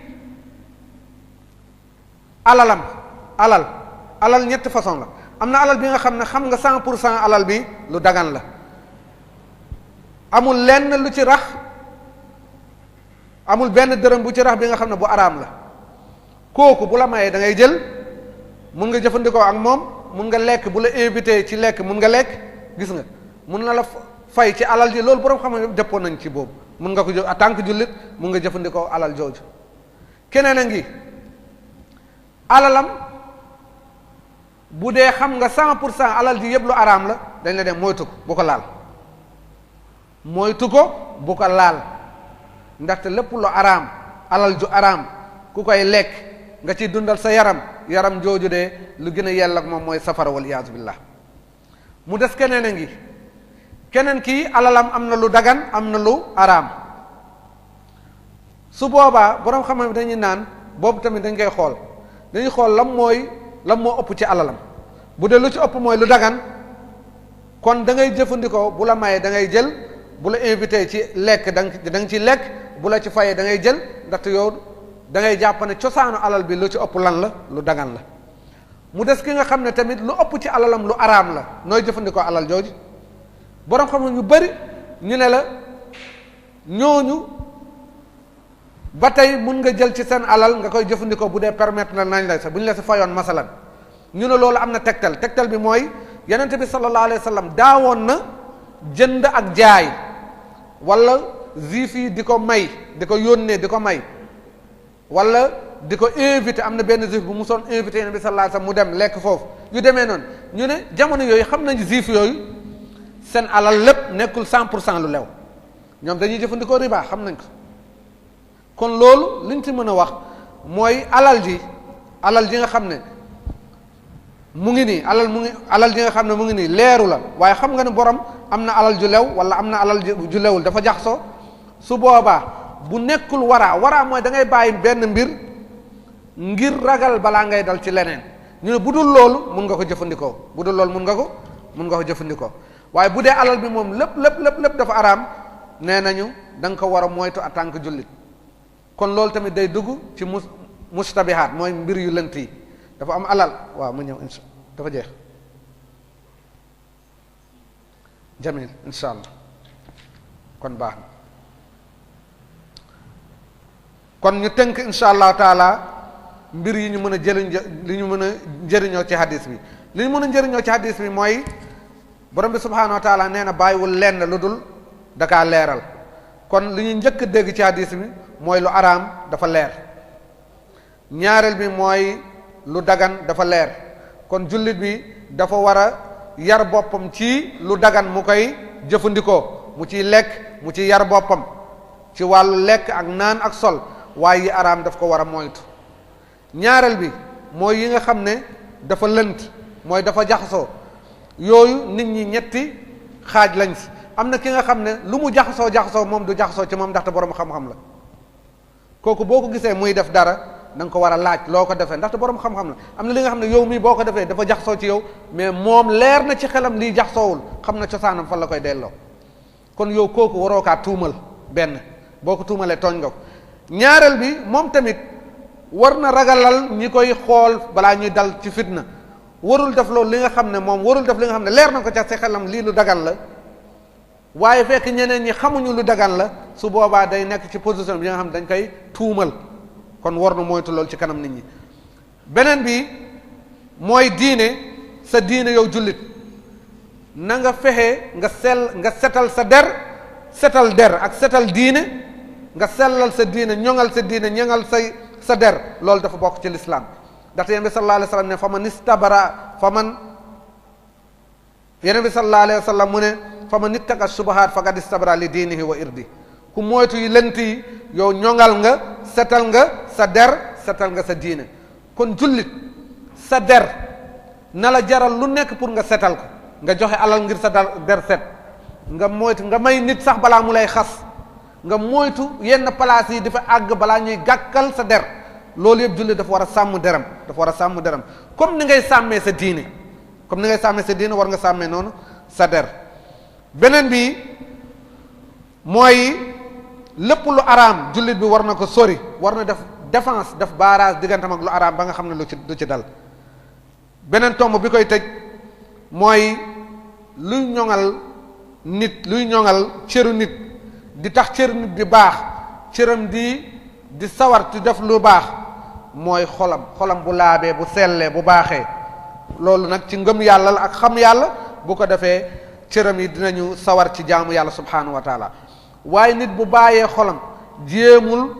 alal ñetti façon la. am na alal bi nga xam ne xam nga 100% alal bi lu dagan la, amul lenn lu ci rax, amul benn dërëm bu ci rax bi nga xam ne bu araam la. kooku bu la mayee da ngay jël, mun nga jëfandikoo ak moom, mun nga lekk, bu la invité ci lekk mun nga lekk. gis nga mun na la fay ci alal ji, loolu borom xam ne dëppoo nañ ci boobu. mun nga ko jël en tant que jullit, mun nga jëfandikoo alal jooju. keneen a ngi alalam bu dee xam nga 100% alal ji yëpp lu araam la, dañ la dem moytu ko bu ko laal, ndaxte lépp lu araam, alal ju araam ku koy lekk nga ciy dundal sa yaram jooju de lu gën a yell ak moom mooy safara wal iyaazu billah. mu des keneen a ngi, keneen kii alalam am na lu dagan, am na lu araam. su boobaa borom xam-xam dañuy naan boobu tamit dañ koy xool, dañuy xool lan moo ëpp ci alalam. bu dee lu ci ëpp mooy lu dagan, kon da ngay jëfandikoo, bu la mayee da ngay jël, bu la invité ci lekk da nga ci lekk, bu la ci fayee da ngay jël, ndaxte yow da ngay jàpp ne cosaanu alal bi lu ci ëpp lan la, lu dagan la. mu des ki nga xam ne tamit lu ëpp ci alalam lu araam la, nooy jëfandikoo alal jooju. borom xam ñu bari ñu ne la ñooñu ba tey mun nga jël ci seen alal nga koy jëfandikoo bu dee permettre na nañ la sax bu ñu la si fayoon masalan. ñu ne loolu am na tegtal bi mooy yonent bi sallallahu alayhi wa sallam daawoon na jënd ak jaay, wala juif yi di ko may, di ko yónnee, di ko may, wala di ko invité. am na benn juif bu mu soon invité yonent bi sallallahu alayhi wa sallam mu dem lekk foofu, yu demee noonu. ñu ne jamono yooyu xam nañ juif yooyu seen alal lépp nekkul 100% lu lew, ñoom dañuy jëfandikoo riba, xam nañ ko. kon loolu liñ ci mën a wax mooy alal ji nga xam ne mu ngi nii, alal ji nga xam ne mu ngi nii leeru la, waaye xam nga ne borom am na alal ju lew wala am na alal ju lewul, dafa jaxsoo. su boobaa bu nekkul waraa mooy da ngay bàyyi benn mbir ngir ragal balaa ngay dal ci leneen. ñu ne bu dul loolu mun nga ko jëfandikoo, mun nga ko jëfandikoo. waaye bu dee alal bi moom lépp dafa araam, nee nañu da nga ko war a moytu en tant que jullit. kon loolu tamit day dugg ci mustabihaat, mooy mbir yu lënt yi. dafa am alal, waaw mu ñëw dafa jeex. jamil insha allah kon baax na. kon ñu tënk insha allahu taala mbir yi ñu mën a li ñu mën a njëriñoo ci hadis bi li ñu mën a njëriñoo ci hadis bi mooy borom bi subhanahu wa taala nee na bàyyiwul lenn lu dul dakaa leeral kon li ñu njëkk dégg ci hadis bi mooy lu araam dafa leer ñaareel bi mooy lu dagan dafa leer kon jullit bi dafa war a yar boppam ci lu dagan mu koy jëfandikoo mu ciy lekk mu ci yar boppam ci wàllu lekk ak naan ak sol waaye yi araam daf ko war a moytu ñaareel bi mooy yi nga xam ne dafa lënt mooy dafa jaxasoo yooyu nit ñi ñetti xaaj lañ si am na ki nga xam ne lu mu jaxasoo moom du jaxasoo ci moom ndaxte borom xam-xam la kooku boo ko gisee muy def dara da nga ko war a laaj loo ko defee ndaxte borom xam-xam la am na li nga xam ne yow mii boo ko defee dafa jaxasoo ci yow mais moom leer na ci xelam lii jaxasoowul xam na cosaanam fan la koy delloo kon yow kooku waroo kaa tuumal benn boo ko tuumalee tooñ nga ko ñaareel bi moom tamit war na ragalal ñi koy xool balaa ñuy dal ci fitna warul def loolu li nga xam ne moom warul def li nga xam ne leer na ko ca si xelam lii lu dagan la waaye fekk ñeneen ñi xamuñu lu dagan la su boobaa day nekk ci position bi nga xam ne dañ koy tuumal kon war na moytu loolu ci kanam nit ñi beneen bi mooy diine sa diine yow jullit na nga fexe nga setal sa der setal der ak setal diine nga sellal sa diine ñoŋal sa diine ñoŋal sa der loolu dafa bokk ci lislaam ndaxte yonent bi sallallahu alayhi wa sallam ne yonent bi sallallahu alayhi wa sallam mu ne fa man ittaqa subahaat faqad istabra li diinihi wa irdi ku moytu yi lënt yi yow ñoŋal nga setal nga sa der setal nga sa diine kon jullit sa der na la jaral lu nekk pour nga setal ko nga joxe alal ngir sa der set nga moytu nga may nit sax balaa mu lay xas nga moytu yenn place yi dafa àgg balaa ñuy gàkkal sa der loolu yëpp jullit dafa war a sàmm deram dafa war a sàmm deram comme ni ngay sàmmee sa diine war nga sàmmee noonu sa der beneen bi mooy lépp lu araam jullit bi war na ko sori war na def défense def barrage diggantam ak lu araam ba nga xam ne du ci dal beneen tomb bi koy tëj mooy luy ñoŋal cëru nit di tax cëru nit di baax cëram di sawar ci def lu baax mooy xolam bu laabee bu sellee bu baaxee loolu nag ci ngëm yàlla la ak xam yàlla bu ko defee cëram yi dinañu sawar ci jaamu yàlla subhanahu wa taala waaye nit bu bàyyee xolam jéemul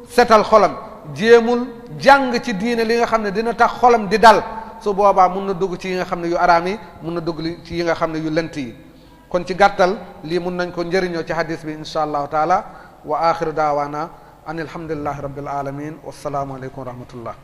setal xolam jéemul jàng ci diine li nga xam ne dina tax xolam di dal su boobaa mun na dugg ci yi nga xam ne yu araam yi mun na dugg ci yi nga xam ne yu lënt yi kon ci gàttal lii mun nañ ko njëriñoo ci hadis bi insha allahu taala wa axiru daawaana an alhamdulillahi rabbil alamin wassalaamu aleykum wa rahmatullah